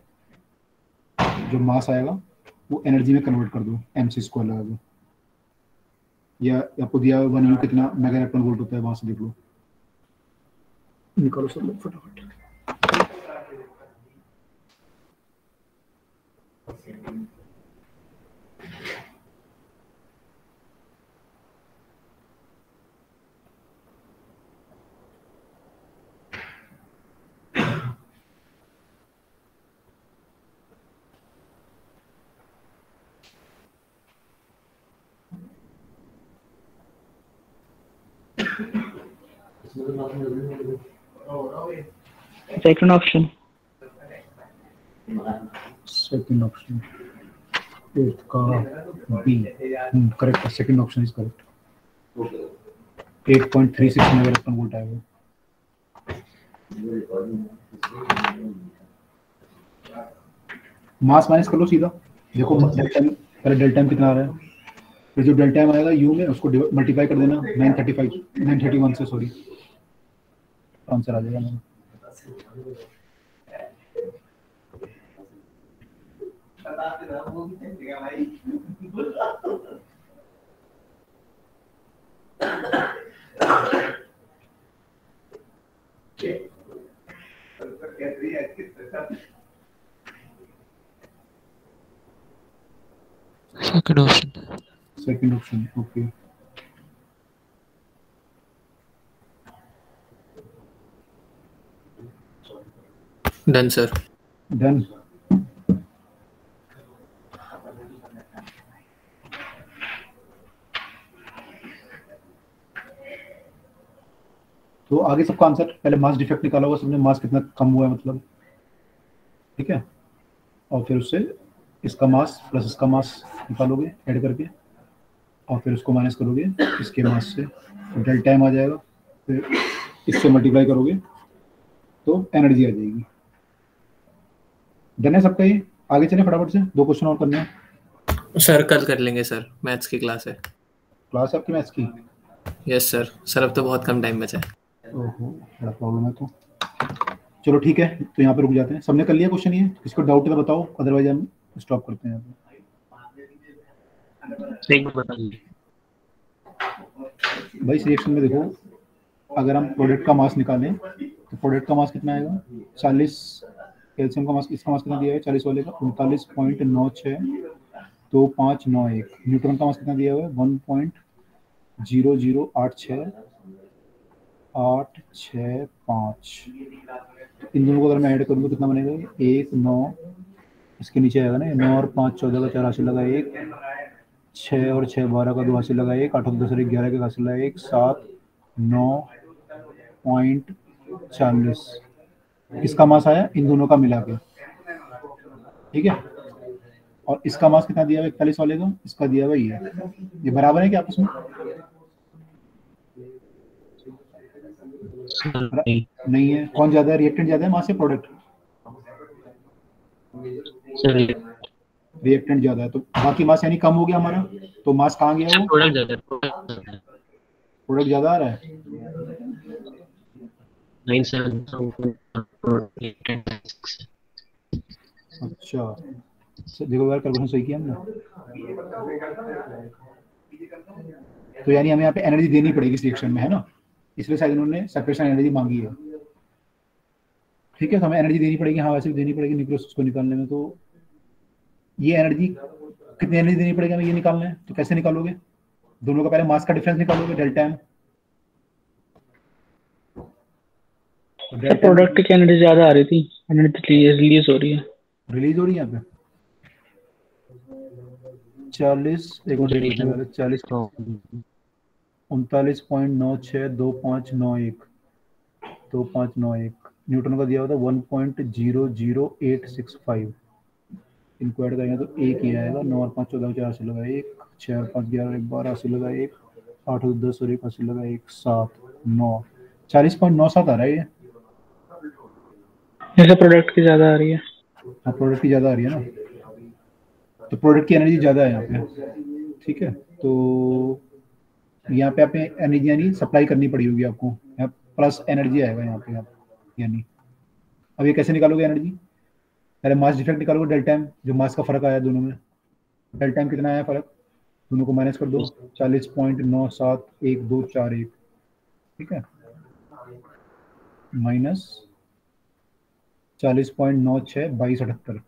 जो मास आएगा वो एनर्जी में कन्वर्ट कर दो mc² लगा दो, या आपको दिया 1 U कितना मेगा इलेक्ट्रॉन वोल्ट होता है, वहां से देख लो, निकालो सब लोग फटाफट। Second option, second option eight का B, correct, second option is correct. 8.36 mega electron volt आएगा। मास माइनस कर लो सीधा, देखो पहले डेल्टा कितना आ रहा है, फिर जो डेल्टा आएगा यू में उसको मल्टीप्लाई कर देना 931 से, सॉरी आंसर आ जाएगा मेरा। Second option, second option, okay. Done sir. Done. तो आगे सबका आंसर, पहले मास डिफेक्ट निकाला होगा सबने, मास कितना कम हुआ है मतलब, ठीक है, और फिर उससे इसका मास प्लस इसका मास निकालोगे ऐड करके, और फिर उसको माइनस करोगे इसके मास से, तो डेल्टा टाइम आ जाएगा, फिर इससे मल्टीप्लाई करोगे तो एनर्जी आ जाएगी। डन है सबका ये? आगे चले फटाफट से, 2 क्वेश्चन और करने हैं। सर कल कर लेंगे सर, मैथ्स की क्लास है। क्लास है आपकी मैथ्स की? Yes sir. सर अब तो बहुत कम टाइम बचा है। ओहो, बड़ा प्रॉब्लम है तो। चलो ठीक है, तो यहाँ पे रुक जाते हैं। सबने कर लिया क्वेश्चन ये? किसको डाउट है तो बताओ, अदरवाइज हम स्टॉप करते हैं यहाँ एक बता दीजिए भाई। इस रिएक्शन में देखो, अगर हम प्रोडक्ट का मास निकालें तो प्रोडक्ट का मास कितना आएगा, 40, कैल्शियम का मास, इसका मास कितना दिया है 40 वाले का 39.96, 2591। न्यूट्रॉन का मास कितना दिया हुआ है 1.00865। इन दोनों को अगर मैं ऐड करूँगा कितना बनेगा, 1 9, इसके नीचे आएगा ना, 9 और 5 14 का 4 हासिल लगा 1, 6 और 6 12 का 2 हासिल लगा 1, 8 और 10 11 का हासिल लगा 1, 7 9.40। इसका मास आया इन दोनों का मिला के, ठीक है। और इसका मास कितना दिया हुआ 41 वाले का, इसका दिया हुआ ये बराबर है क्या आपस में? नहीं है। कौन ज्यादा है, रिएक्टेंट ज्यादा है मास या प्रोडक्ट? सर रिएक्टेंट ज्यादा है तो बाकी मास यानी कम हो गया हमारा, तो मास कहाँ गया वो? प्रोडक्ट ज्यादा है, प्रोडक्ट ज्यादा आ रहा है। 97 अच्छा देखो यार कैलकुलेशन सही किया हमने। तो यानी हमें यहाँ पे एनर्जी देनी पड़ेगी इस रिएक्शन में, है ना, इसलिए शायद इन्होंने सेपरेशन एनर्जी मांगी है। ठीक है, तो हमें एनर्जी देनी पड़ेगी, हाँ वैसे भी देनी पड़ेगी न्यूक्लियस को निकालने में। तो ये एनर्जी कितनी एनर्जी देनी पड़ेगी हमें ये निकालना है, तो कैसे निकालोगे? दोनों का पहले मास का डिफरेंस निकालोगे, डेल्टा एम। प्रोडक्ट की एनर्जी ज्यादा आ रही थी, एनर्जी रिलीज हो रही है। रिलीज हो रही है यहाँ पे 40 40 39.96 2591 न्यूटन का दिया होता 1.00865। इनको ऐड करेंगे तो एक ही आएगा। 9 और 5 14 4 80 लगा 1, 6 और 5 11 1 12 80 लगा 1, 8 और 10 और 1 80 लगा 1, 7 9 40.97 आ रहा है ये। जैसे प्रोडक्ट की ज्यादा आ रही है। हाँ प्रोडक्ट की ज्यादा आ रही है ना, तो प्रोडक्ट की एनर्जी ज्यादा है यहाँ पे। ठीक है, तो यहाँ पे आपने एनर्जी यानी सप्लाई करनी पड़ी होगी आपको, यहाँ प्लस एनर्जी आएगा यहाँ पे यानी। अब ये कैसे निकालोगे एनर्जी? पहले मास डिफेक्ट निकालोगे, डेल्टा एम, जो मास का फर्क आया दोनों में। डेल्टा एम कितना आया फर्क, दोनों को माइनस कर दो, 40.971241। ठीक है, माइनस 40.962278,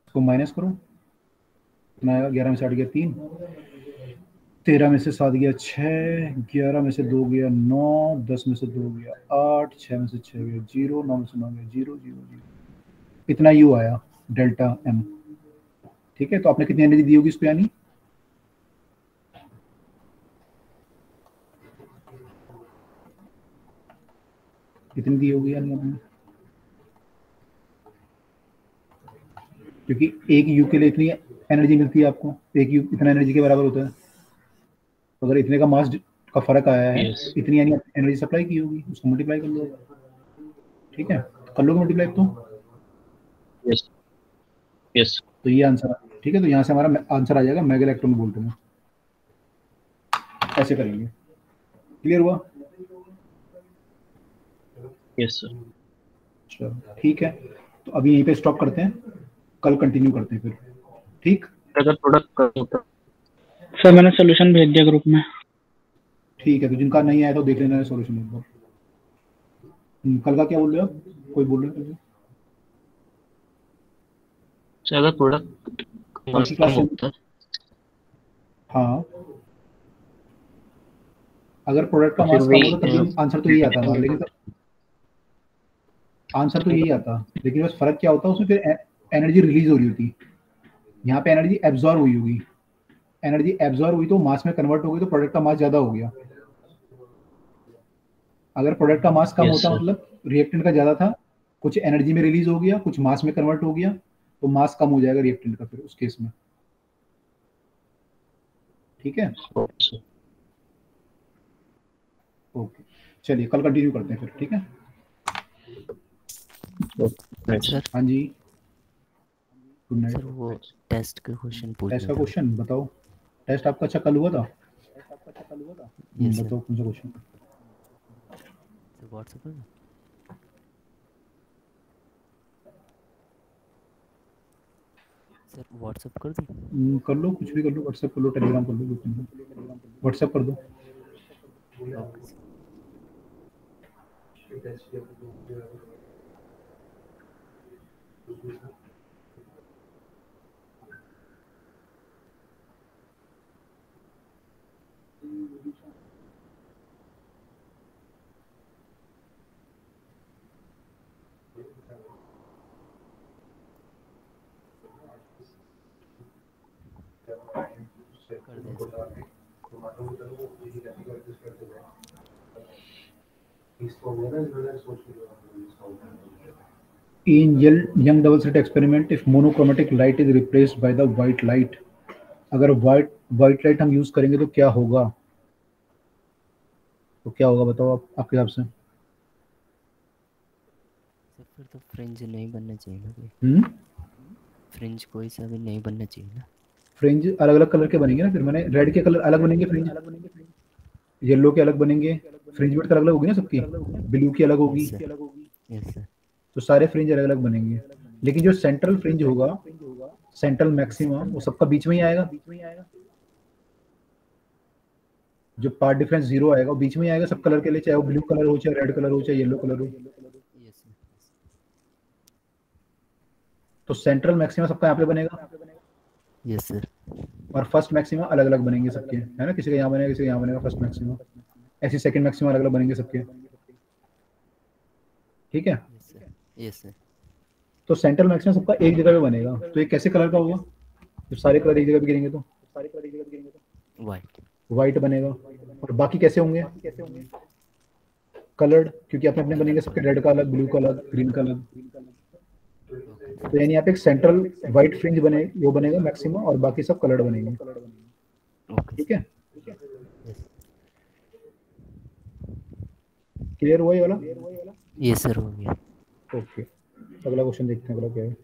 इसको माइनस करो, कितना आएगा? 11 में से 8 गया 3, 13 में से 7 गया 6, 11 में से 2 गया 9, 10 में से 2 गया 8, 6 में से 6 गया 0, 9 में से 9 गया 0 0 0। इतना यू आया डेल्टा एम। ठीक है, तो आपने कितनी एनर्जी दी होगी इसको, यानी कितनी दी होगी यानी आपने, क्योंकि एक यू के लिए इतनी एनर्जी मिलती है आपको, एक यू इतना एनर्जी के बराबर होता है। तो अगर इतने का मास का फर्क आया है, इतनी यानी एनर्जी सप्लाई की होगी, उसको मल्टीप्लाई कर लो। ठीक है, कर लोगे मल्टीप्लाई तो? यस। तो ये आंसर है। ठीक है, तो यहाँ से हमारा आंसर आ जाएगा मेगा इलेक्ट्रॉन वोल्ट में। ऐसे करेंगे, क्लियर हुआ? Yes sir. चलो ठीक है, तो अभी यहीं पे स्टॉप करते हैं, कल कंटिन्यू करते हैं फिर। ठीक, अगर प्रोडक्ट सर मैंने सोल्यूशन भेज दिया ग्रुप में। ठीक है, तो जिनका नहीं आया तो देख लेना है सॉल्यूशन एक बार। कल का क्या बोल रहे हो आप? कोई बोल रहे हो? अगर प्रोडक्ट होता, हाँ अगर प्रोडक्ट का मास कम होता तभी आंसर तो यही आता है, लेकिन आंसर तो यही आता, लेकिन बस फर्क क्या होता है उसमें, फिर एनर्जी रिलीज हो रही होती। यहाँ पे एनर्जी एब्जॉर्ब हुई होगी, एनर्जी एब्जॉर्ब हुई तो मास में कन्वर्ट हो गई, तो प्रोडक्ट का मास ज्यादा हो गया। अगर प्रोडक्ट का मास कम होता मतलब रिएक्टेंट का ज्यादा था, कुछ एनर्जी में रिलीज हो गया, कुछ मास में कन्वर्ट हो गया, तो मास कम हो जाएगा रिएक्टेंट का फिर उस केस में। ठीक है, ओके चलिए कल कंटिन्यू करते हैं फिर। ठीक है सर। हाँ जी गुड नाइट। सर वो टेस्ट का क्वेश्चन पूछना टेस्ट का था। क्वेश्चन बताओ। टेस्ट आपका अच्छा कल हुआ था? Yes, sir. बताओ कौन सा क्वेश्चन? सर व्हाट्सएप पर सर व्हाट्सएप कर दूं? कर लो, कुछ भी कर लो, व्हाट्सएप कर लो, टेलीग्राम कर लो, व्हाट्सएप कर दो। कर दे sir. In young double slit experiment, if monochromatic light is replaced by the white light, अगर white light हम यूज करेंगे तो क्या होगा? तो क्या होगा बताओ आप, आपके हिसाब से? फिर तो फ्रिंज नहीं बनना चाहिए ना कोई, फ्रिंज कोई सा भी नहीं बनना चाहिए ना। फ्रिंज अलग अलग कलर के बनेंगे ना, फिर मैंने रेड के कलर अलग बनेंगे, फ्रिंज येलो के अलग बनेंगे, फ्रिंज विड्थ अलग अलग होगी ना सबकी, ब्लू की अलग होगी, यस सर। तो सारे फ्रिंज अलग अलग बनेंगे। लेकिन जो सेंट्रल फ्रिंज होगा, सेंट्रल मैक्सिमा, वो सबका बीच में ही आएगा। जो पार्ट डिफरेंस 0 आएगा वो बीच में ही आएगा सब कलर के लिए, चाहे वो ब्लू कलर हो, चाहे रेड कलर हो, चाहे येलो कलर हो। Yes sir. तो सेंट्रल मैक्सिमा सबका यहाँ पे बनेगा। Yes sir. और फर्स्ट मैक्सिमा अलग अलग बनेंगे सबके, है ना, किसी का यहाँ बनेगा, किसी का यहाँ बनेगा फर्स्ट मैक्सिमा, ऐसी सेकंड मैक्सिमा अलग अलग बनेंगे सबके। ठीक है। Yes sir. तो सेंट्रल मैक्सिमा सबका एक जगह पे बनेगा, तो ये कैसे कलर का होगा जब सारे कलर एक जगह पे गिरेंगे? तो वाइट बनेगा। और बाकी कैसे होंगे? कलर्ड, क्योंकि अपने अपने बनेंगे सबके, रेड का अलग, ब्लू का अलग, ग्रीन का अलग। तो यानी यहाँ पे एक सेंट्रल व्हाइट फ्रिंज बने, वो बनेगा मैक्सिमा, और बाकी सब कलर्ड बनेंगे। ठीक है, क्लियर हुआ ये वाला? यस सर हो गया। ओके, अगला क्वेश्चन देखते हैं, अगला क्या है।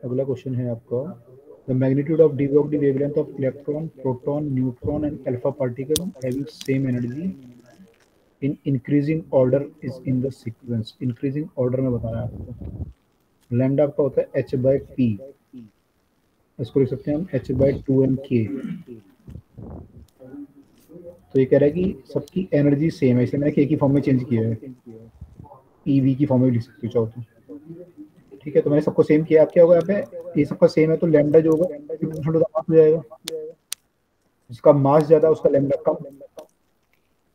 अगला क्वेश्चन है आपका, the magnitude of D the wavelength of electron, proton, neutron and alpha particle having same energy in increasing order is in the sequence. Increasing order में बताना है आपको। लैम्डा आपका होता है h/p, इसको लिख सकते हैं हम h/2mk। तो ये कह रहा है कि सबकी एनर्जी सेम है, इसलिए मैंने k की फॉर्म में चेंज किया है, ev की फॉर्म में लिख सकते हो चाहो तो। ठीक है, तो मैंने सबको सेम किया। अब क्या होगा यहाँ पे, ये सबका सेम है तो लैम्डा जो होगा मास हो जाएगा, जिसका मास ज्यादा उसका लैम्डा कम।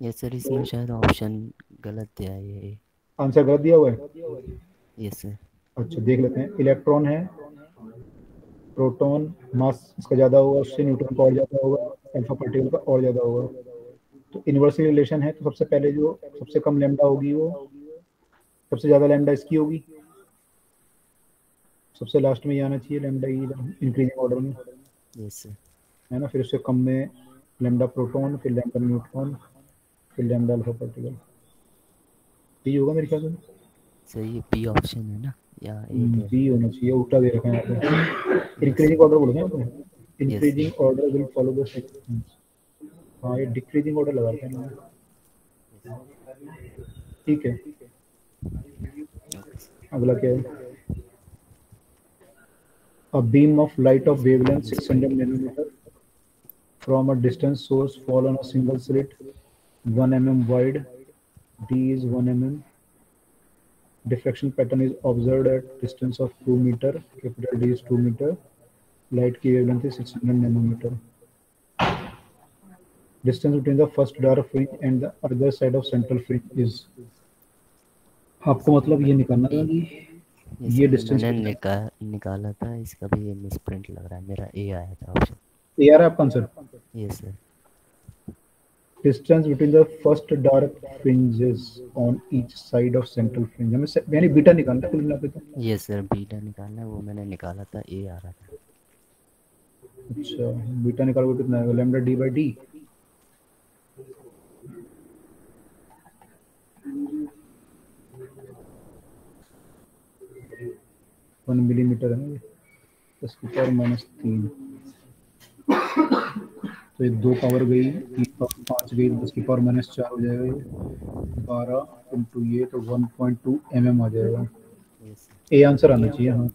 यस सर, इसमें शायद ऑप्शन गलत दिया है, ये आंसर गलत दिया हुआ है। Yes sir. अच्छा देख लेते हैं, इलेक्ट्रॉन है, प्रोटॉन मास इसका ज्यादा होगा, उससे न्यूट्रॉन का और ज्यादा होगा, अल्फा पार्टिकल का और ज्यादा होगा। तो इनवर्सली रिलेशन है, तो सबसे पहले जो सबसे कम लैम्डा होगी वो सबसे ज्यादा लैम्डा इसकी होगी, सबसे लास्ट में ये आना चाहिए लैम्डा ई इंक्रीजिंग ऑर्डर में। Yes sir. है ना, फिर उससे कम में लैम्डा प्रोटॉन, फिर लैम्डा न्यूट्रॉन, फिर लैम्डा अल्फा पार्टिकल। ये होगा मेरे ख्याल से सही, बी ऑप्शन है ना, या बी होना चाहिए, उल्टा दे रखा है यहाँ पे। इंक्रीजिंग ऑर्डर बोलते हैं आपको, increasing order will follow the sequence. हाँ, ये डिक्रीजिंग ऑर्डर लगाते हैं। ठीक है, अगला क्या है। A beam of light of wavelength 600 nanometer from a distant source fall on a single slit 1 mm wide. D is 1 mm. Diffraction pattern is observed at distance of 2 meter. Capital D is 2 meter. Light की wavelength is 600 nanometer. Distance between the first dark fringe and the other side of central fringe is. आपको मतलब ये निकालना था कि ये distance मैंने निकाला था, इसका भी ये मिसप्रिंट लग रहा है, मेरा ए आया था ऑप्शन। ए आ रहा है आपका answer? Yes sir. Distance between the first dark fringes on each side of central fringe, हमें यानी बीटा निकालना है कुल मिला के। तो यस सर, बीटा निकालना है, वो मैंने निकाला था, ए आ रहा था। अच्छा, बीटा निकालोगे कितना आएगा? Lambda D by D. One millimetre है ना, 10⁻³ तो ये 2 पावर गई, 3 पावर 5 गई, 10⁻⁴ हो जाएगा, ये 12 × ये तो 1.2 mm आ जाएगा। ए आंसर आना चाहिए। हाँ,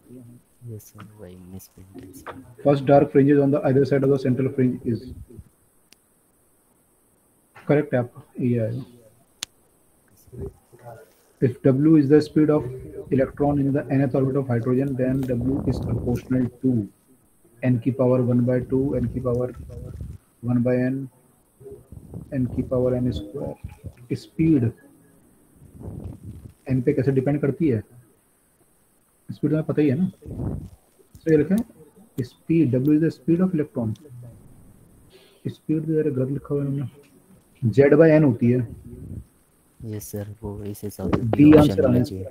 यस सर, वही मिसप्रिंट है। First dark fringes on the other side of the central fringe is correct है आपका, ये आएगा। If W is the speed of electron in the nth orbit of hydrogen, then W is proportional to n की power 1/2, n की power 1/n, n की power n square। Speed n पे कैसे depend करती है? स्पीड में पता ही है ना, सही लिखें speed. W is the speed of electron। Speed तो यार गलत लिखा हुआ है, Z/n होती है। यस सर, वो इस हिसाब से बी आंसर आना चाहिए,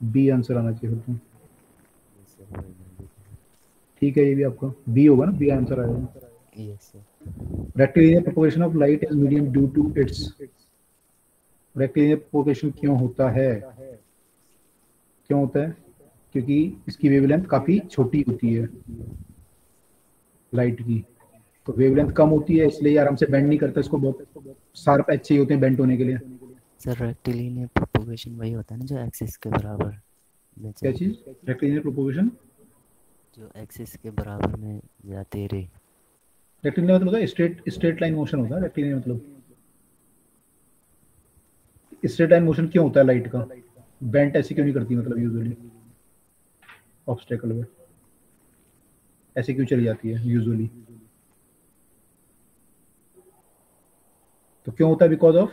बी आंसर आना चाहिए फिर तो। ठीक है, ये भी आपका बी होगा ना, बी आंसर आएगा। Yes sir. Rectilinear propagation of light is medium due to its. Rectilinear propagation क्यों होता है? क्यों होता है? क्योंकि इसकी वेवलेंथ काफ़ी छोटी होती है लाइट की, तो वेवलेंथ कम होती है इसलिए आराम से बेंड नहीं करता, इसको बहुत शार्प एज चाहिए होते हैं बेंड होने के लिए। सर रेक्टिलिनियर प्रोपगेशन वही होता है ना जो एक्सिस के बराबर में क्या चीज़? रेक्टिलिनियर प्रोपगेशन जो एक्सिस के बराबर में जाते रे। रेक्टिलिनियर मतलब होता है स्ट्रेट लाइन मोशन होता है। रेक्टिलिनियर मतलब स्ट्रेट लाइन मोशन क्यों होता है लाइट का? बेंट ऐसे क्यों नहीं करती मतलब यूजुअली ऑब्स्टेकल में ऐसे क्यों चली जाती है यूजुअली? तो क्यों होता है? बिकॉज ऑफ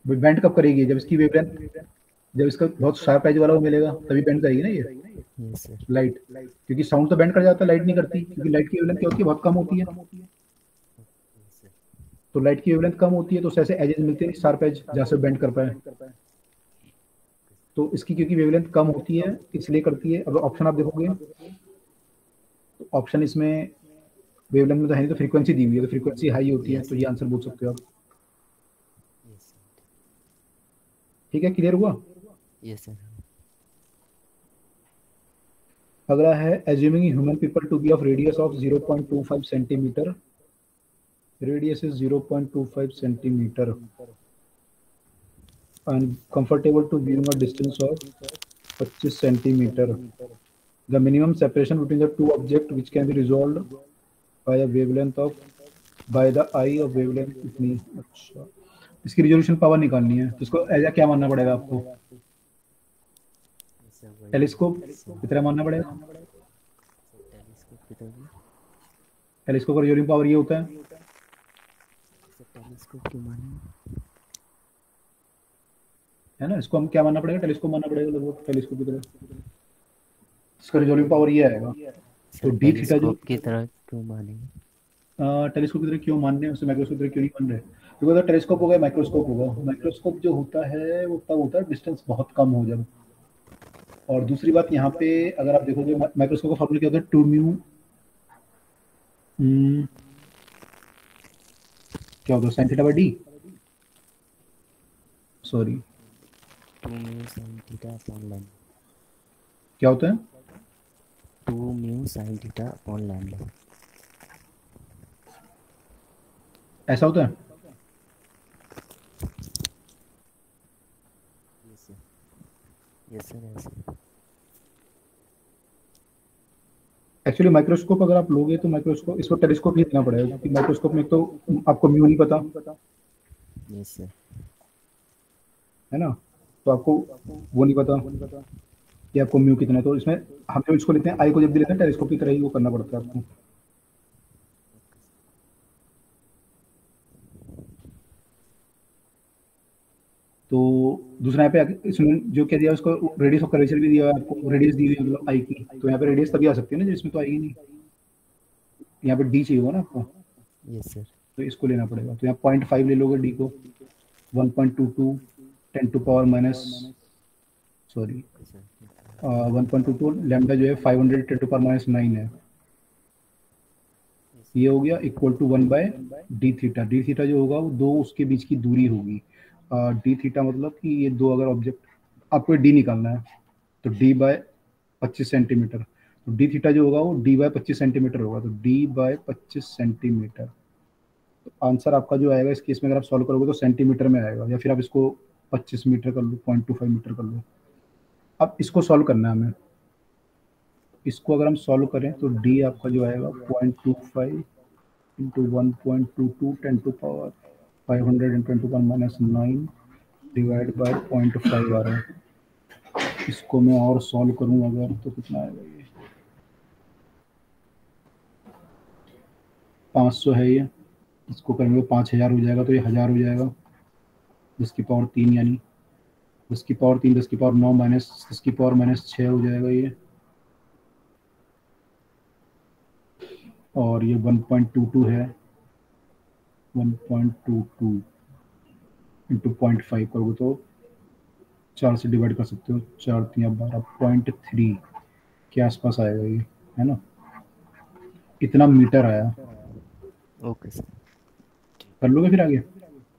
बेंड कब करेगी? जब इसकी वेवलेंथ, जब इसका बहुत शार्प एज वाला वो मिलेगा तभी बेंड करेगी ना ये लाइट, क्योंकि साउंड तो बेंड कर जाता है, लाइट नहीं करती, क्योंकि लाइट की वेवलेंथ क्या होती है? बहुत कम होती है। तो लाइट की वेवलेंथ कम होती है तो ऐसे एजेस मिलते हैं शार्प एज जहाँ से बेंड कर पाए। तो इसकी क्योंकि वेवलेंथ कम होती है इसलिए करती है। अगर ऑप्शन आप देखोगे तो ऑप्शन इसमें वेवलेंथ में तो है नहीं, तो फ्रीक्वेंसी दी हुई है, तो फ्रीक्वेंसी हाई होती है, तो ये आंसर बोल सकते हो आप। ठीक है, क्लियर हुआ? Yes sir. अगला है assuming human people to be of radius of 0.25 centimetre, radius is 0.25 centimetre and comfortable to viewing a distance of 25 centimeter. The minimum separation between the two objects which can be resolved by a wavelength of by the eye of wavelength इतनी। अच्छा, इसकी resolution power निकालनी है, तो इसको as क्या मानना पड़ेगा आपको? टेलीस्कोप की तरह मानना पड़ेगा। टेलीस्कोप का रिजोल्यूशन पावर ये होता है। टेलीस्कोप क्यों माने है ना, इसको हम क्या मानना पड़ेगा? टेलीस्कोप मानना पड़ेगा लगभग टेलीस्कोप की तरह। इसका रिजोल्यूशन पावर ये आएगा। तो डी थीटा जो की तरह क्यों मानेंगे? टेलीस्कोप की तरह क्यों मान रहे हैं, उससे माइक्रोस्कोप की तरह क्यों नहीं मान रहे? क्योंकि अगर टेलीस्कोप होगा माइक्रोस्कोप होगा। माइक्रोस्कोप जो होता है वो तब होता है डिस्टेंस बहुत कम हो जब। और दूसरी बात यहाँ पे अगर आप देखोगे माइक्रोस्कोप का फॉर्मूला क्या होता है? 2 म्यू क्या होता है? Sine theta by D, sorry 2 mu sine theta upon lambda. क्या होता है? 2 mu sine theta upon lambda. ऐसा होता है? यस सर ऐसे। एक्चुअली माइक्रोस्कोप अगर आप लोगे तो माइक्रोस्कोप इसको टेलीस्कोप ही देना पड़ेगा, क्योंकि माइक्रोस्कोप में तो आपको म्यू नहीं पता। Yes sir. है ना, तो आपको वो नहीं पता कि आपको म्यू कितना है, तो इसमें हम जब इसको लेते हैं आई को जब भी लेते हैं टेलीस्कोप की तरह ही वो करना पड़ता है आपको। तो दूसरा यहाँ पे इसमें जो क्या दिया उसको रेडियस ऑफ कर्वेचर भी दिया है आपको, रेडियस दी हुई है मतलब आई की, तो यहाँ पे रेडियस तभी आ सकती है ना जिसमें तो आएगी नहीं। यहाँ पे डी चाहिए होगा ना आपको। Yes sir. तो इसको लेना पड़ेगा, तो यहाँ 0.5 ले लोगे डी को, 1.22 10 to power minus sorry 1.22 lambda जो है 500 10 टू पावर माइनस 9 है। ये हो गया equal to 1 by D theta. D theta जो होगा वो दो उसके बीच की दूरी होगी। डी थीटा मतलब कि ये दो अगर ऑब्जेक्ट आपको डी निकालना है तो डी बाय 25 सेंटीमीटर, तो डी थीटा जो होगा वो डी बाय 25 सेंटीमीटर होगा, तो डी बाय 25 सेंटीमीटर। तो आंसर आपका जो आएगा इस केस में अगर आप सॉल्व करोगे तो सेंटीमीटर में आएगा, या फिर आप इसको 25 मीटर कर लो, 0.25 मीटर कर लो। अब इसको सॉल्व करना है हमें। इसको अगर हम सॉल्व करें तो डी आपका जो आएगा 0.25 into 1.22 10 to power 500 10 to power minus 9 divide by 0.5 आ रहा है। इसको मैं और सॉल्व करूं अगर तो कितना आएगा? ये 500 है ये, इसको करेंगे 5000 हो जाएगा, तो ये 1000 हो जाएगा। 10 की पावर 3 यानी 10 की पावर 3 10 की पावर 9 माइनस 10 की पावर माइनस 6 हो जाएगा ये। और ये 1.22 है, 1.22 इंटू 0.5 करोगे तो 4 से डिवाइड कर सकते हो, 4 3 12 0.3 के आसपास आएगा ये, है ना। इतना मीटर आया। Okay sir. कर लोगे फिर आगे?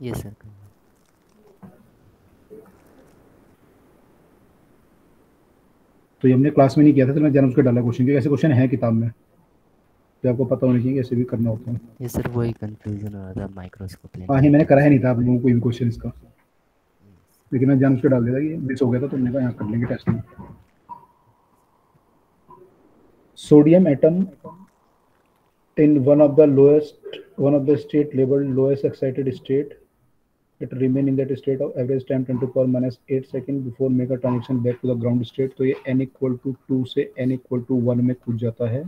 Yes sir. तो ये हमने क्लास में नहीं किया था, तो मैं जानबूझ के डाला क्वेश्चन, क्योंकि ऐसे क्वेश्चन है किताब में, तो आपको पता होना चाहिए ऐसे भी करना होता है। ये सर वही कंफ्यूजन हो रहा था माइक्रोस्कोप लेने हाँ ही मैंने कराया नहीं था आप लोगों को कोई भी क्वेश्चन इसका, लेकिन मैं जानबूझ के डाल दिया था कि मिस हो गया था, तो मैंने कहा यहाँ कर लेंगे टेस्ट में। Sodium atom in one of the state labeled lowest excited state, it remain in that state of average time 10 to power minus 8 second before make a transition back to the ground state। तो ये n equal to 2 से n equal to 1 में कूद जाता है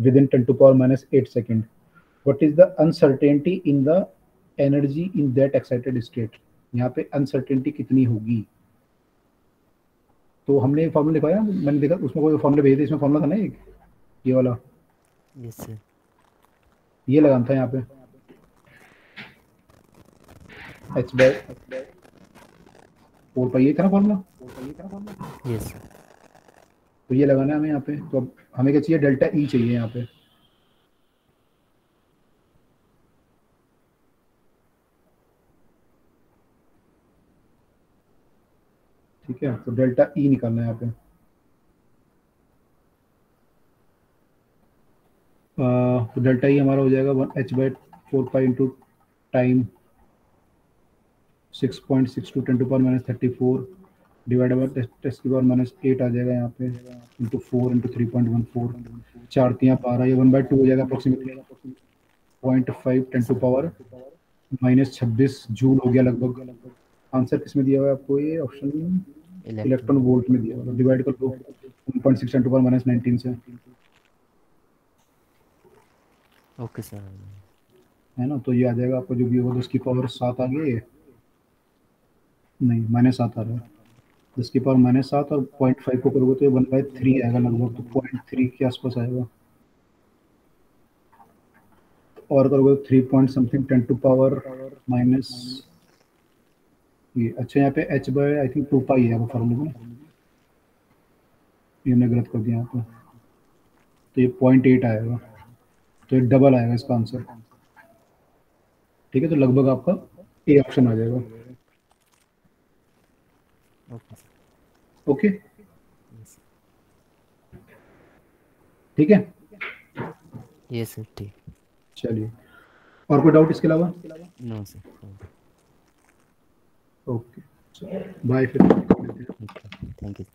within 10 to power minus 8 second। what is the uncertainty in the energy in that excited state? यहाँ पे uncertainty कितनी होगी? तो हमने फॉर्मूला लिखवाया, मैंने देखा उसमें कोई फॉर्मूला भेजे थे, इसमें फॉर्मूला था ना एक ये वाला, यस सर ये लगाना था यहाँ पे h बाय 4 पाई, ये था ना फॉर्मूला। यस सर तो ये लगाना है हमें यहाँ पे। तो अब हमें क्या चाहिए, डेल्टा ई चाहिए यहाँ पे। ठीक है, तो डेल्टा ई निकालना है यहाँ पे। तो डेल्टा ई हमारा हो जाएगा 1 h by 4 pi into time 6.62 10 to power minus 34 divided by 10 की पावर माइनस 8 आ जाएगा यहाँ पे, इंटू 4 इंटू 3.14, 4 3 12, ये 1/2 हो जाएगा approximately 0.5 10 to power minus 26 joule हो गया लगभग। आंसर किसमें दिया हुआ है आपको, ये ऑप्शन इलेक्ट्रॉन वोल्ट में दिया हुआ है। डिवाइड कर दो 1.6 10 टू पावर माइनस 19 से, ओके सर है ना। तो ये आ जाएगा आपको जो भी होगा 10 की पावर 7 आ गई, नहीं -7 आ रहा है, 10 की पावर -7 और 0.5 को करोगे तो ये 1/3 आएगा लगभग, तो 0.3 के आसपास आएगा। और करोगे 3 point something 10 to power minus ये, अच्छा यहाँ पे h by I think 2 pi है वो फॉर्मूला में, ये मैंने गलत कर दिया यहाँ पे, तो ये 0.8 आएगा, तो ये डबल आएगा इसका आंसर। ठीक है, तो लगभग आपका ए ऑप्शन आ जाएगा। ओके ठीक है, ये सर ठीक। चलिए, और कोई डाउट इसके अलावा? No sir. ओके बाय फिर। Thank you.